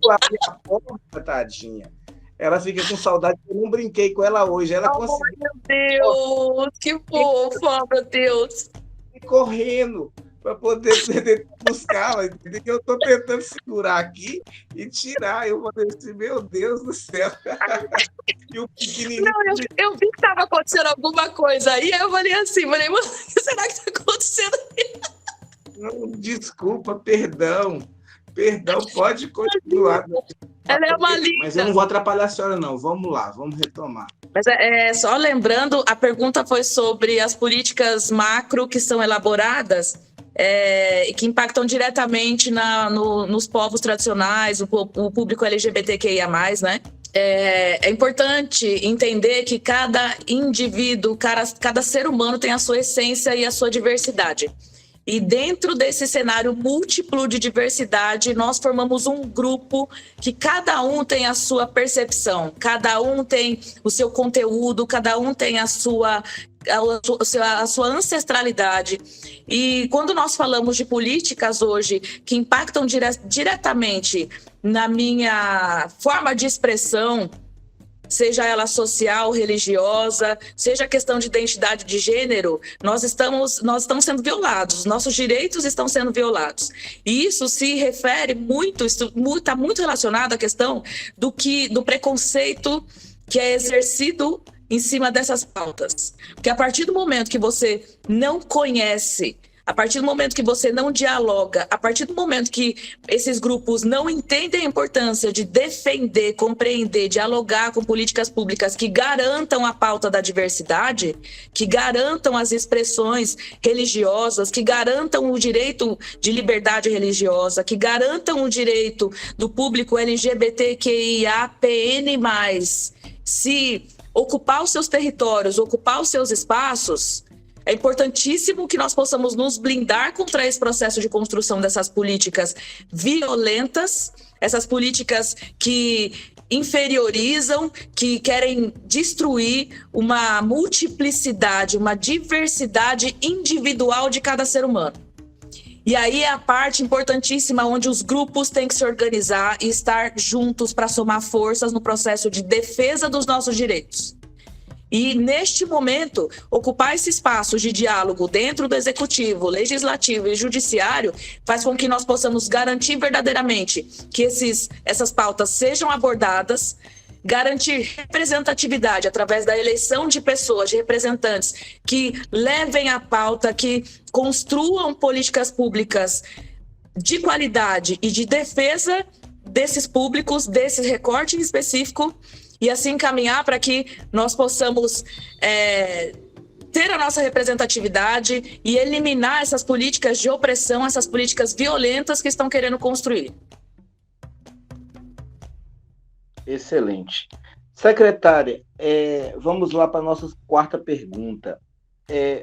Abrir a porta, tadinha. Ela fica com saudade, eu não brinquei com ela hoje. Ela Oh, conseguiu meu Deus, que fofo, oh, meu Deus. ir correndo para poder buscá-la, entendeu? Eu estou tentando segurar aqui e tirar. Eu falei assim, meu Deus do céu. E o pequenininho... Não, eu vi que estava acontecendo alguma coisa aí, aí eu falei assim, mano, o que será que está acontecendo? Não, desculpa, perdão, pode continuar. Ela é uma Mas eu linda. não vou atrapalhar a senhora, não. Vamos lá, vamos retomar. Mas só lembrando, a pergunta foi sobre as políticas macro que são elaboradas e que impactam diretamente nos povos tradicionais, o público LGBTQIA+, né? É importante entender que cada indivíduo, cada ser humano tem a sua essência e a sua diversidade. E dentro desse cenário múltiplo de diversidade, nós formamos um grupo que cada um tem a sua percepção, cada um tem o seu conteúdo, cada um tem a sua ancestralidade. E quando nós falamos de políticas hoje que impactam diretamente na minha forma de expressão, seja ela social, religiosa, seja questão de identidade de gênero, nós estamos sendo violados, nossos direitos estão sendo violados. E isso se refere muito, está muito relacionado à questão do preconceito que é exercido em cima dessas pautas. Porque a partir do momento que você não conhece, a partir do momento que você não dialoga, a partir do momento que esses grupos não entendem a importância de defender, compreender, dialogar com políticas públicas que garantam a pauta da diversidade, que garantam as expressões religiosas, que garantam o direito de liberdade religiosa, que garantam o direito do público LGBTQIAPN+, se ocupar os seus territórios, ocupar os seus espaços, é importantíssimo que nós possamos nos blindar contra esse processo de construção dessas políticas violentas, essas políticas que inferiorizam, que querem destruir uma multiplicidade, uma diversidade individual de cada ser humano. E aí é a parte importantíssima onde os grupos têm que se organizar e estar juntos para somar forças no processo de defesa dos nossos direitos. E, neste momento, ocupar esse espaço de diálogo dentro do executivo, legislativo e judiciário faz com que nós possamos garantir verdadeiramente que essas pautas sejam abordadas, garantir representatividade através da eleição de pessoas, de representantes que levem a pauta, que construam políticas públicas de qualidade e de defesa desses públicos, desse recorte em específico, e assim caminhar para que nós possamos ter a nossa representatividade e eliminar essas políticas de opressão, essas políticas violentas que estão querendo construir. Excelente. Secretária, vamos lá para a nossa quarta pergunta.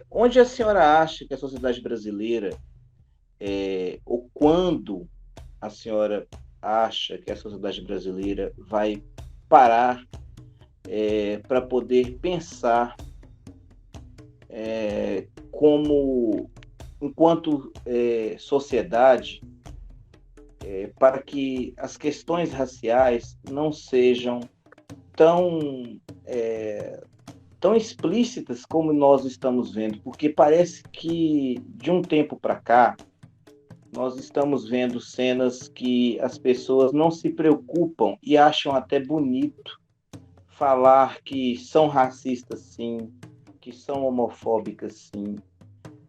Onde a senhora acha que a sociedade brasileira, ou quando a senhora acha que a sociedade brasileira vai parar para poder pensar enquanto sociedade, para que as questões raciais não sejam tão explícitas como nós estamos vendo, porque parece que de um tempo para cá nós estamos vendo cenas que as pessoas não se preocupam e acham até bonito falar que são racistas, sim, que são homofóbicas, sim,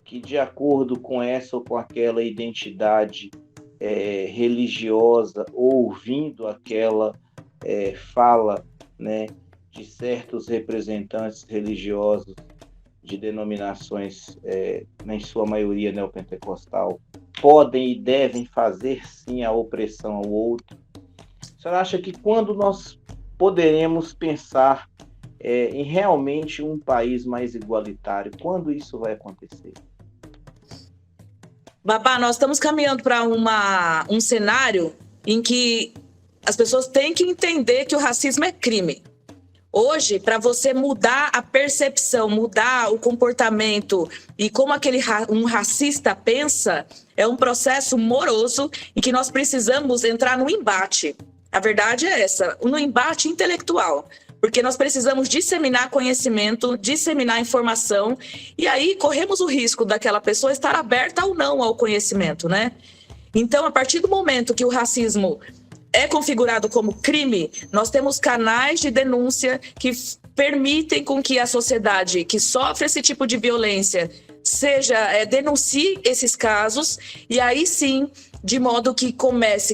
que de acordo com essa ou com aquela identidade religiosa, ou ouvindo aquela fala, né, de certos representantes religiosos de denominações, em sua maioria neopentecostal, podem e devem fazer, sim, a opressão ao outro. A senhora acha que quando nós poderemos pensar em realmente um país mais igualitário, quando isso vai acontecer? Babá, nós estamos caminhando para um cenário em que as pessoas têm que entender que o racismo é crime. Hoje, para você mudar a percepção, mudar o comportamento e como um racista pensa, é um processo moroso em que nós precisamos entrar no embate. A verdade é essa, no embate intelectual, porque nós precisamos disseminar conhecimento, disseminar informação, e aí corremos o risco daquela pessoa estar aberta ou não ao conhecimento, né? Então, a partir do momento que o racismo é configurado como crime, nós temos canais de denúncia que permitem com que a sociedade que sofre esse tipo de violência denuncie esses casos, e aí sim, de modo que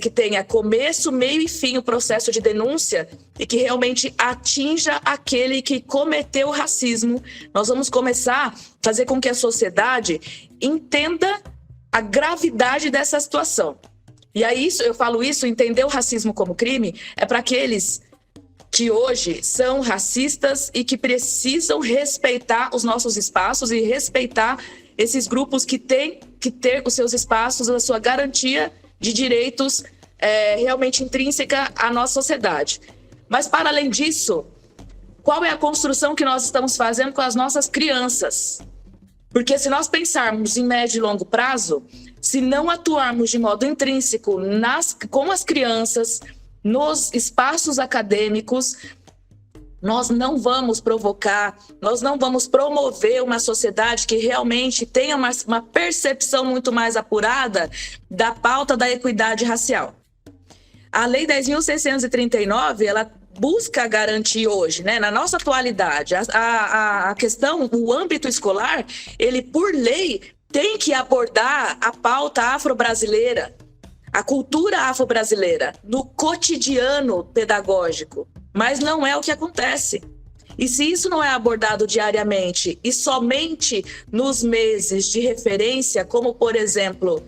tenha começo, meio e fim o processo de denúncia e que realmente atinja aquele que cometeu o racismo. Nós vamos começar a fazer com que a sociedade entenda a gravidade dessa situação. E aí, eu falo isso, entender o racismo como crime, é para aqueles que hoje são racistas e que precisam respeitar os nossos espaços e respeitar esses grupos que têm que ter os seus espaços, a sua garantia de direitos realmente intrínseca à nossa sociedade. Mas, para além disso, qual é a construção que nós estamos fazendo com as nossas crianças? Porque se nós pensarmos em médio e longo prazo, se não atuarmos de modo intrínseco com as crianças, nos espaços acadêmicos, nós não vamos provocar, nós não vamos promover uma sociedade que realmente tenha uma percepção muito mais apurada da pauta da equidade racial. A Lei 10.639, ela busca garantir hoje, né, na nossa atualidade, a questão, o âmbito escolar, ele, por lei, tem que abordar a pauta afro-brasileira, a cultura afro-brasileira, no cotidiano pedagógico. Mas não é o que acontece. E se isso não é abordado diariamente e somente nos meses de referência, como, por exemplo,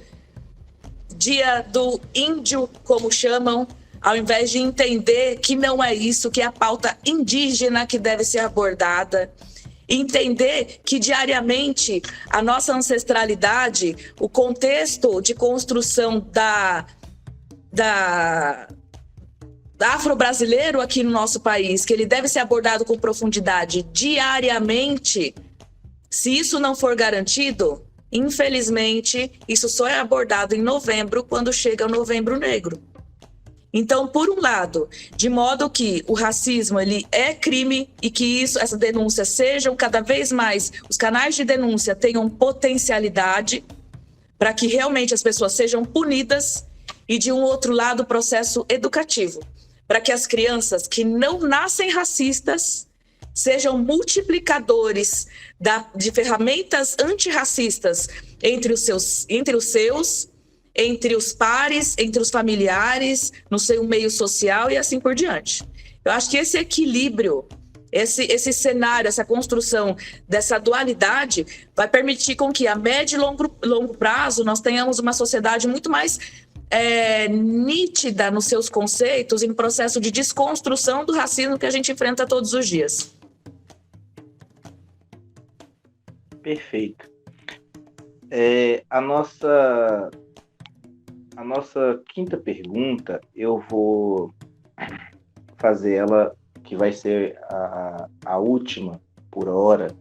Dia do Índio, como chamam, ao invés de entender que não é isso, que é a pauta indígena que deve ser abordada, entender que diariamente a nossa ancestralidade, o contexto de construção da afro-brasileiro aqui no nosso país, que ele deve ser abordado com profundidade diariamente, se isso não for garantido, infelizmente, isso só é abordado em novembro, quando chega o Novembro Negro. Então, por um lado, de modo que o racismo ele é crime e que essa denúncia sejam cada vez mais, os canais de denúncia tenham potencialidade para que realmente as pessoas sejam punidas, e de um outro lado, o processo educativo, para que as crianças que não nascem racistas sejam multiplicadores de ferramentas antirracistas entre os pares, entre os familiares, no seu meio social e assim por diante. Eu acho que esse equilíbrio, esse cenário, essa construção dessa dualidade vai permitir com que a médio e longo prazo nós tenhamos uma sociedade muito mais nítida nos seus conceitos, em processo de desconstrução do racismo que a gente enfrenta todos os dias. Perfeito. A nossa quinta pergunta, eu vou fazer ela, que vai ser a última por hora,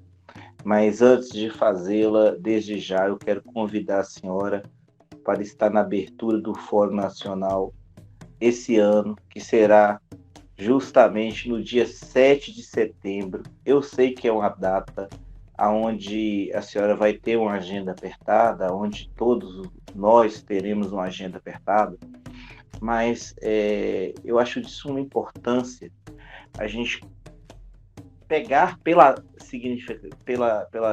mas antes de fazê-la, desde já, eu quero convidar a senhora para estar na abertura do Fórum Nacional esse ano, que será justamente no dia 7 de setembro. Eu sei que é uma data onde a senhora vai ter uma agenda apertada, onde todos nós teremos uma agenda apertada, mas eu acho de suma importância a gente pegar pela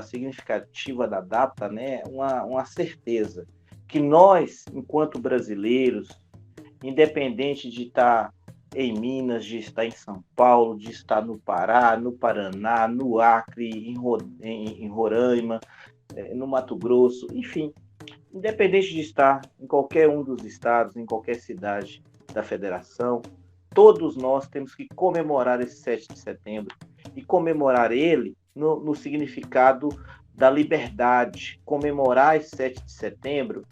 significativa da data, né, uma certeza que nós, enquanto brasileiros, independente de estar em Minas, de estar em São Paulo, de estar no Pará, no Paraná, no Acre, em Roraima, no Mato Grosso, enfim, independente de estar em qualquer um dos estados, em qualquer cidade da federação, todos nós temos que comemorar esse 7 de setembro e comemorar ele no significado da liberdade, comemorar esse 7 de setembro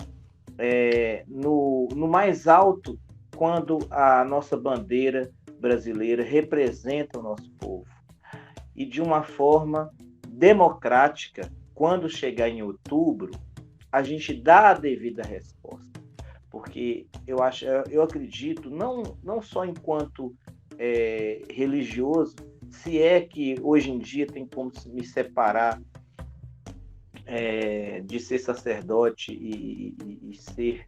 no mais alto, quando a nossa bandeira brasileira representa o nosso povo. E de uma forma democrática, quando chegar em outubro, a gente dá a devida resposta. porque eu acredito, não só enquanto religioso, se é que hoje em dia tem como me separar de ser sacerdote e ser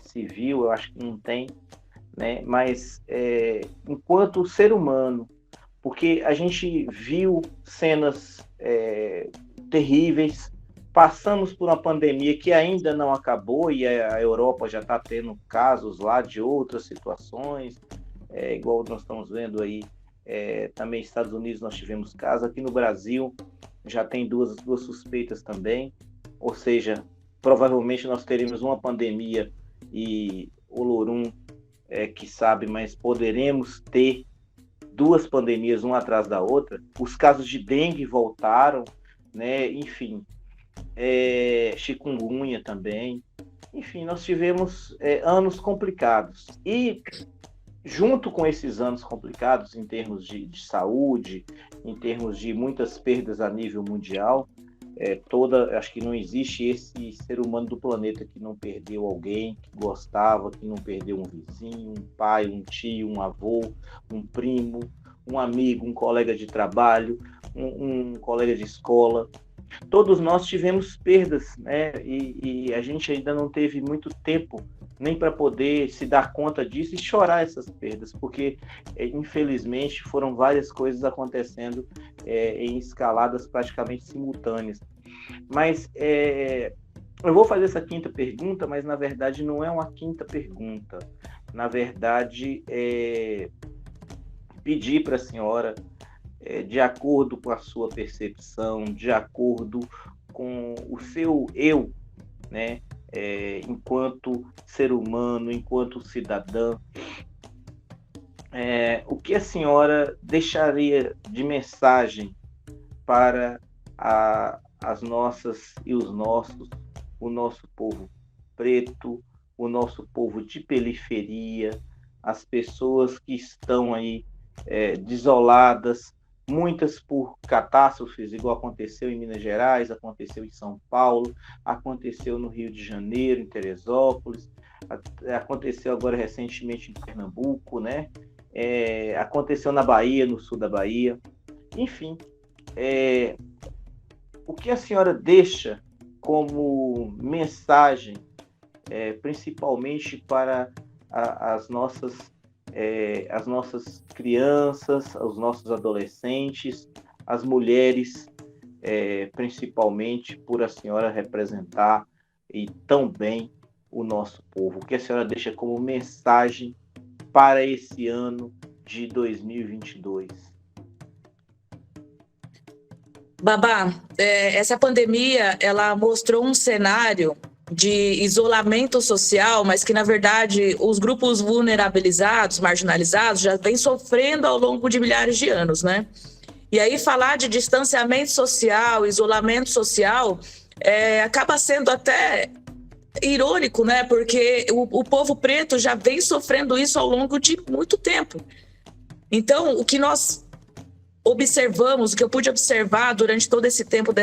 civil, eu acho que não tem, né? Mas enquanto ser humano, porque a gente viu cenas terríveis, passamos por uma pandemia que ainda não acabou e a Europa já está tendo casos lá de outras situações, igual nós estamos vendo aí, também nos Estados Unidos nós tivemos casos, aqui no Brasil já tem duas suspeitas também, ou seja, provavelmente nós teremos uma pandemia e Olorum, que sabe, mas poderemos ter duas pandemias uma atrás da outra. Os casos de dengue voltaram, né? Enfim, chikungunya também. Enfim, nós tivemos anos complicados. E junto com esses anos complicados em termos de saúde, em termos de muitas perdas a nível mundial, acho que não existe esse ser humano do planeta que não perdeu alguém que gostava, que não perdeu um vizinho, um pai, um tio, um avô, um primo, um amigo, um colega de trabalho, um colega de escola. Todos nós tivemos perdas, né? E a gente ainda não teve muito tempo nem para poder se dar conta disso e chorar essas perdas, porque, infelizmente, foram várias coisas acontecendo em escaladas praticamente simultâneas. Mas eu vou fazer essa quinta pergunta, mas, na verdade, não é uma quinta pergunta. Na verdade, pedir para a senhora, de acordo com a sua percepção, de acordo com o seu eu, né? Enquanto ser humano, enquanto cidadã, o que a senhora deixaria de mensagem para as nossas e os nossos, o nosso povo preto, o nosso povo de periferia, as pessoas que estão aí desoladas, muitas por catástrofes, igual aconteceu em Minas Gerais, aconteceu em São Paulo, aconteceu no Rio de Janeiro, em Teresópolis, aconteceu agora recentemente em Pernambuco, né? Aconteceu na Bahia, no sul da Bahia. Enfim, o que a senhora deixa como mensagem, principalmente para as nossas crianças, os nossos adolescentes, as mulheres, principalmente por a senhora representar e tão bem o nosso povo? O que a senhora deixa como mensagem para esse ano de 2022? Babá, essa pandemia, ela mostrou um cenário de isolamento social, mas que, na verdade, os grupos vulnerabilizados, marginalizados, já vêm sofrendo ao longo de milhares de anos, né? E aí falar de distanciamento social, isolamento social, acaba sendo até irônico, né? Porque o povo preto já vem sofrendo isso ao longo de muito tempo. Então, o que nós observamos, o que eu pude observar durante todo esse tempo,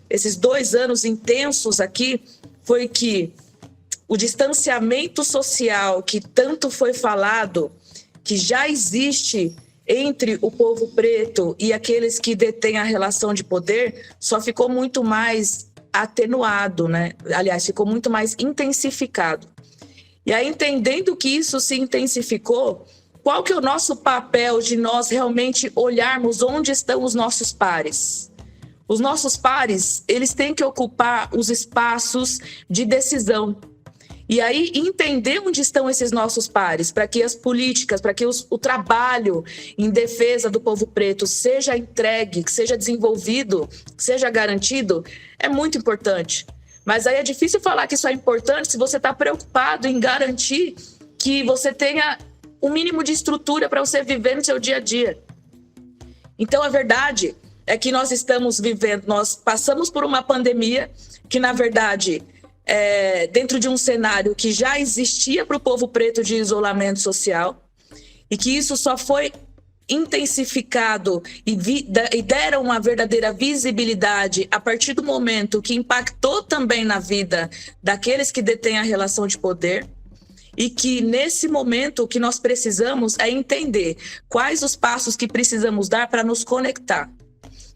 esses 2 anos intensos aqui, foi que o distanciamento social que tanto foi falado, que já existe entre o povo preto e aqueles que detêm a relação de poder, só ficou muito mais atenuado, né? Aliás, ficou muito mais intensificado. E aí, entendendo que isso se intensificou, qual que é o nosso papel de nós realmente olharmos onde estão os nossos pares? Os nossos pares, eles têm que ocupar os espaços de decisão. E aí, entender onde estão esses nossos pares, para que as políticas, para que o trabalho em defesa do povo preto seja entregue, que seja desenvolvido, que seja garantido, é muito importante. Mas aí é difícil falar que isso é importante se você está preocupado em garantir que você tenha o mínimo de estrutura para você viver no seu dia a dia. Então, a verdade é que nós estamos vivendo, nós passamos por uma pandemia que, na verdade, dentro de um cenário que já existia para o povo preto de isolamento social, e que isso só foi intensificado e deram uma verdadeira visibilidade a partir do momento que impactou também na vida daqueles que detêm a relação de poder. e que nesse momento o que nós precisamos é entender quais os passos que precisamos dar para nos conectar.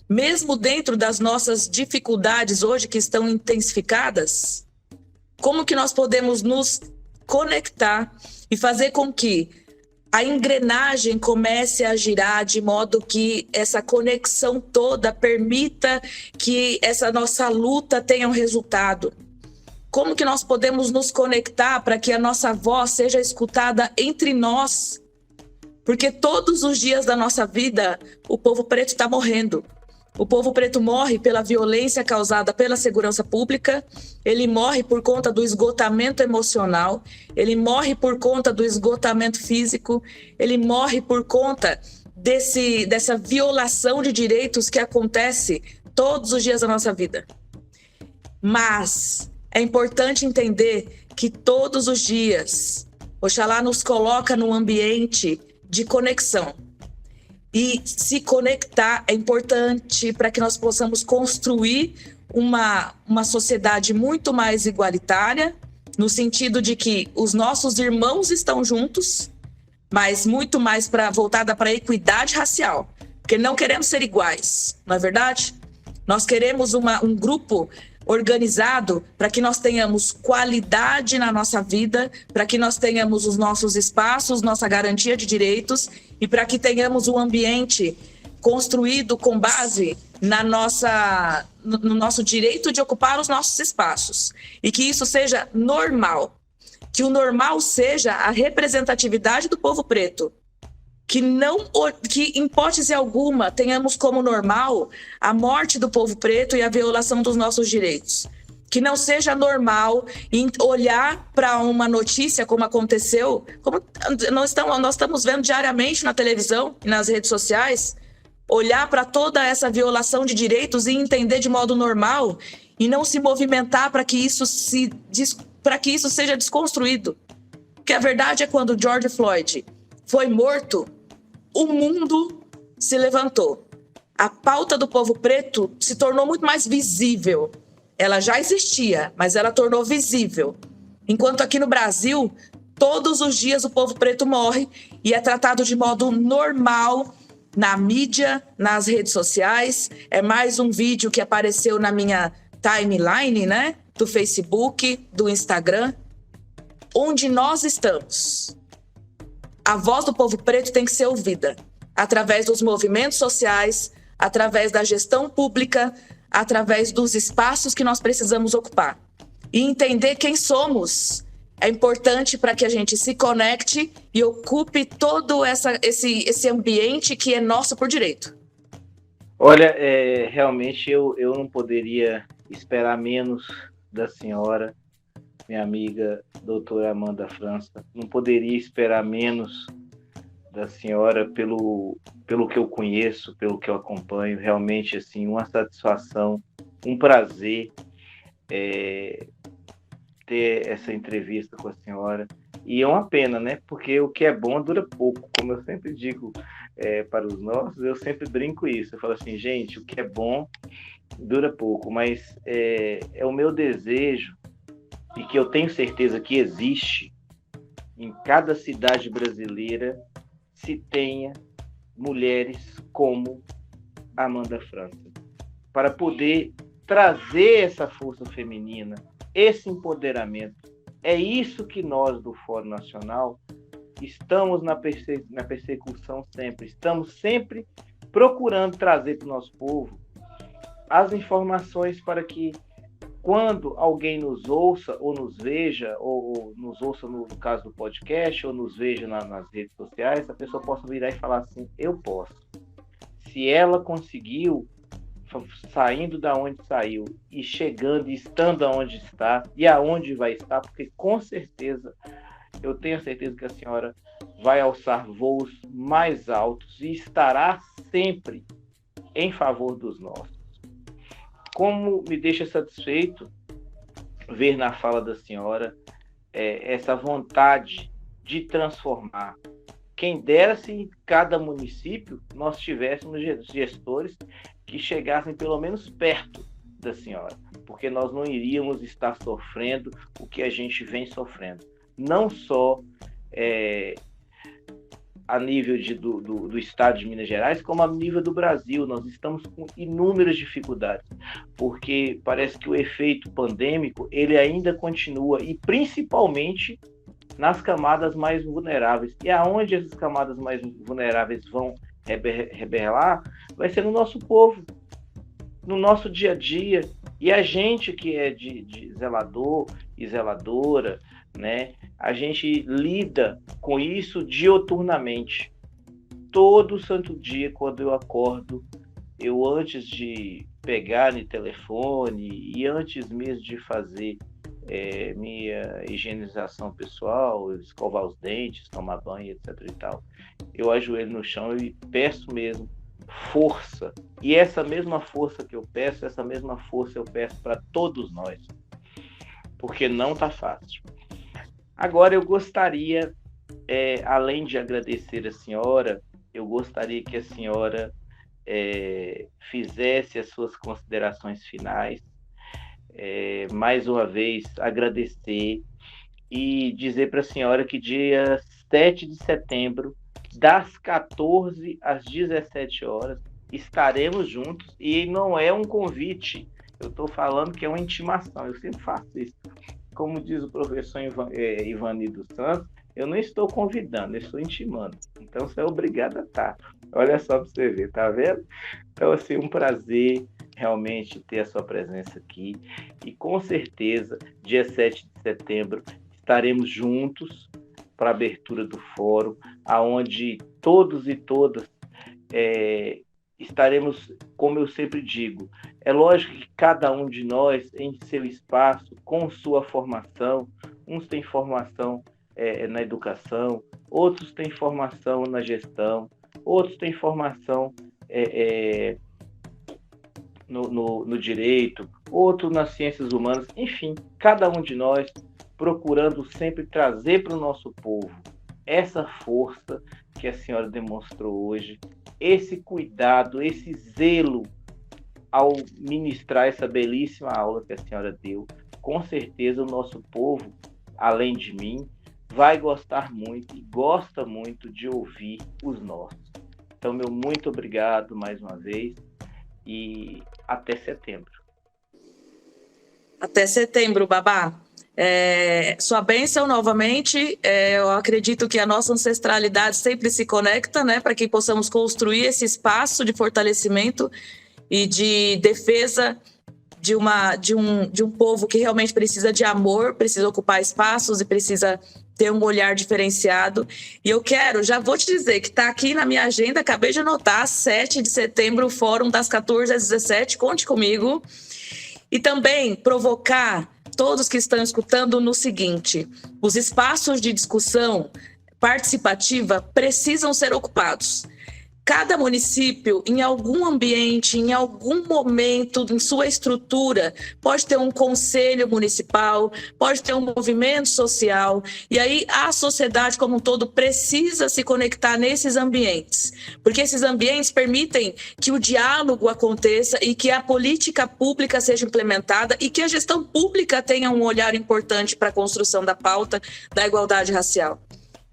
Mesmo dentro das nossas dificuldades hoje que estão intensificadas, como que nós podemos nos conectar e fazer com que a engrenagem comece a girar de modo que essa conexão toda permita que essa nossa luta tenha um resultado. Como que nós podemos nos conectar para que a nossa voz seja escutada entre nós? Porque todos os dias da nossa vida, o povo preto está morrendo. O povo preto morre pela violência causada pela segurança pública, ele morre por conta do esgotamento emocional, ele morre por conta do esgotamento físico, ele morre por conta dessa violação de direitos que acontece todos os dias da nossa vida. Mas é importante entender que todos os dias, Oxalá nos coloca num ambiente de conexão. E se conectar é importante para que nós possamos construir uma sociedade muito mais igualitária, no sentido de que os nossos irmãos estão juntos, mas muito mais voltada para a equidade racial, porque não queremos ser iguais, não é verdade? Nós queremos um grupo organizado para que nós tenhamos qualidade na nossa vida, para que nós tenhamos os nossos espaços, nossa garantia de direitos e para que tenhamos um ambiente construído com base no nosso direito de ocupar os nossos espaços e que isso seja normal, que o normal seja a representatividade do povo preto. Que em hipótese alguma tenhamos como normal a morte do povo preto e a violação dos nossos direitos. Que não seja normal olhar para uma notícia como aconteceu, como nós estamos vendo diariamente na televisão e nas redes sociais, olhar para toda essa violação de direitos e entender de modo normal e não se movimentar para que isso seja desconstruído. Porque a verdade é quando George Floyd foi morto, o mundo se levantou. A pauta do povo preto se tornou muito mais visível. Ela já existia, mas ela tornou visível. Enquanto aqui no Brasil, todos os dias o povo preto morre e é tratado de modo normal na mídia, nas redes sociais. É mais um vídeo que apareceu na minha timeline, né? Do Facebook, do Instagram. Onde nós estamos? A voz do povo preto tem que ser ouvida através dos movimentos sociais, através da gestão pública, através dos espaços que nós precisamos ocupar. E entender quem somos é importante para que a gente se conecte e ocupe todo esse ambiente que é nosso por direito. Olha, realmente eu não poderia esperar menos da senhora, minha amiga doutora Amanda França, não poderia esperar menos da senhora pelo que eu conheço, pelo que eu acompanho. Realmente, assim, uma satisfação, um prazer ter essa entrevista com a senhora. E é uma pena, né? Porque o que é bom dura pouco, como eu sempre digo para os nossos, eu sempre brinco isso. Eu falo assim, gente, o que é bom dura pouco, mas é o meu desejo e que eu tenho certeza que existe em cada cidade brasileira se tenha mulheres como Amanda França, para poder trazer essa força feminina, esse empoderamento. É isso que nós do Fórum Nacional estamos na persecução sempre, estamos sempre procurando trazer para o nosso povo as informações para que quando alguém nos ouça ou nos veja, ou nos ouça no caso do podcast, ou nos veja nas redes sociais, a pessoa possa virar e falar assim, eu posso. Se ela conseguiu, saindo da onde saiu, e chegando e estando aonde está, e aonde vai estar, porque com certeza, eu tenho certeza que a senhora vai alçar voos mais altos e estará sempre em favor dos nossos. Como me deixa satisfeito ver na fala da senhora essa vontade de transformar. Quem dera se em cada município nós tivéssemos gestores que chegassem pelo menos perto da senhora, porque nós não iríamos estar sofrendo o que a gente vem sofrendo. não só a nível do estado de Minas Gerais, como a nível do Brasil. Nós estamos com inúmeras dificuldades, porque parece que o efeito pandêmico ele ainda continua, e principalmente nas camadas mais vulneráveis. E aonde essas camadas mais vulneráveis vão rebelar vai ser no nosso povo, no nosso dia a dia. E a gente que é de zelador e zeladora, né, a gente lida com isso dioturnamente. Todo santo dia, quando eu acordo, eu, antes de pegar no telefone e antes mesmo de fazer minha higienização pessoal, escovar os dentes, tomar banho, etc. e tal, eu ajoelho no chão e peço mesmo força. E essa mesma força que eu peço, essa mesma força eu peço para todos nós, porque não está fácil. Agora, eu gostaria, além de agradecer a senhora, eu gostaria que a senhora fizesse as suas considerações finais. Mais uma vez, agradecer e dizer para a senhora que dia 7 de setembro, das 14 às 17 horas, estaremos juntos, e não é um convite, eu estou falando que é uma intimação, eu sempre faço isso. Como diz o professor Ivani dos Santos, eu não estou convidando, eu estou intimando. Então, você é obrigado a estar. Olha só para você ver, tá vendo? Então, assim, um prazer realmente ter a sua presença aqui. E, com certeza, dia 7 de setembro, estaremos juntos para a abertura do fórum, aonde todos e todas estaremos, como eu sempre digo, é lógico que cada um de nós, em seu espaço, com sua formação, uns têm formação na educação, outros têm formação na gestão, outros têm formação no direito, outros nas ciências humanas, enfim, cada um de nós procurando sempre trazer para o nosso povo essa força que a senhora demonstrou hoje, esse cuidado, esse zelo ao ministrar essa belíssima aula que a senhora deu. Com certeza o nosso povo, além de mim, vai gostar muito e gosta muito de ouvir os nossos. Então, meu muito obrigado mais uma vez e até setembro. Até setembro, Babá. Sua bênção novamente. Eu acredito que a nossa ancestralidade sempre se conecta, né, para que possamos construir esse espaço de fortalecimento e de defesa de um povo que realmente precisa de amor, precisa ocupar espaços e precisa ter um olhar diferenciado. E eu já vou te dizer que está aqui na minha agenda, acabei de anotar, 7 de setembro, o Fórum das 14 às 17, conte comigo. E também provocar todos que estão escutando no seguinte: os espaços de discussão participativa precisam ser ocupados. Cada município, em algum ambiente, em algum momento, em sua estrutura, pode ter um conselho municipal, pode ter um movimento social, e aí a sociedade como um todo precisa se conectar nesses ambientes, porque esses ambientes permitem que o diálogo aconteça e que a política pública seja implementada e que a gestão pública tenha um olhar importante para a construção da pauta da igualdade racial.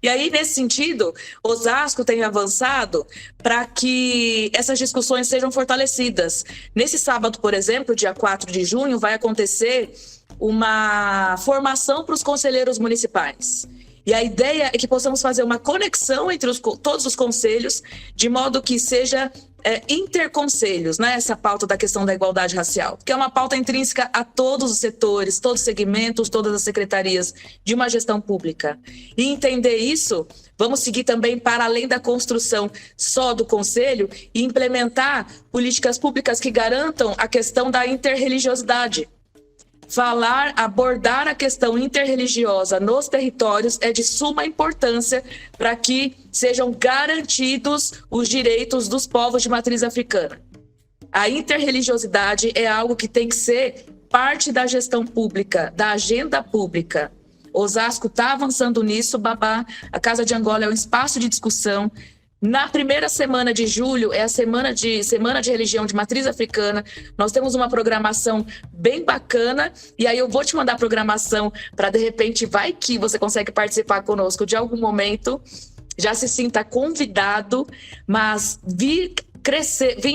E aí, nesse sentido, Osasco tem avançado para que essas discussões sejam fortalecidas. Nesse sábado, por exemplo, dia 4 de junho, vai acontecer uma formação para os conselheiros municipais. E a ideia é que possamos fazer uma conexão entre todos os conselhos, de modo que seja interconselhos, né? Essa pauta da questão da igualdade racial, que é uma pauta intrínseca a todos os setores, todos os segmentos, todas as secretarias de uma gestão pública. E entender isso, vamos seguir também para além da construção só do conselho e implementar políticas públicas que garantam a questão da interreligiosidade. Abordar a questão interreligiosa nos territórios é de suma importância para que sejam garantidos os direitos dos povos de matriz africana. A interreligiosidade é algo que tem que ser parte da gestão pública, da agenda pública. Osasco está avançando nisso, Babá. A Casa de Angola é um espaço de discussão. Na primeira semana de julho, é a Semana de Religião de Matriz Africana. Nós temos uma programação bem bacana, e aí eu vou te mandar a programação para, de repente, vai que você consegue participar conosco de algum momento. Já se sinta convidado, mas vim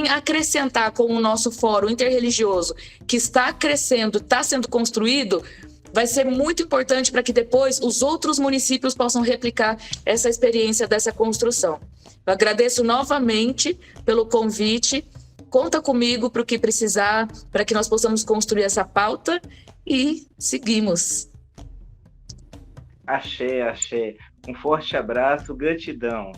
acrescentar com o nosso fórum interreligioso, que está crescendo, está sendo construído, vai ser muito importante para que depois os outros municípios possam replicar essa experiência dessa construção. Eu agradeço novamente pelo convite. Conta comigo para o que precisar, para que nós possamos construir essa pauta e seguimos. Axé, axé. Um forte abraço, gratidão.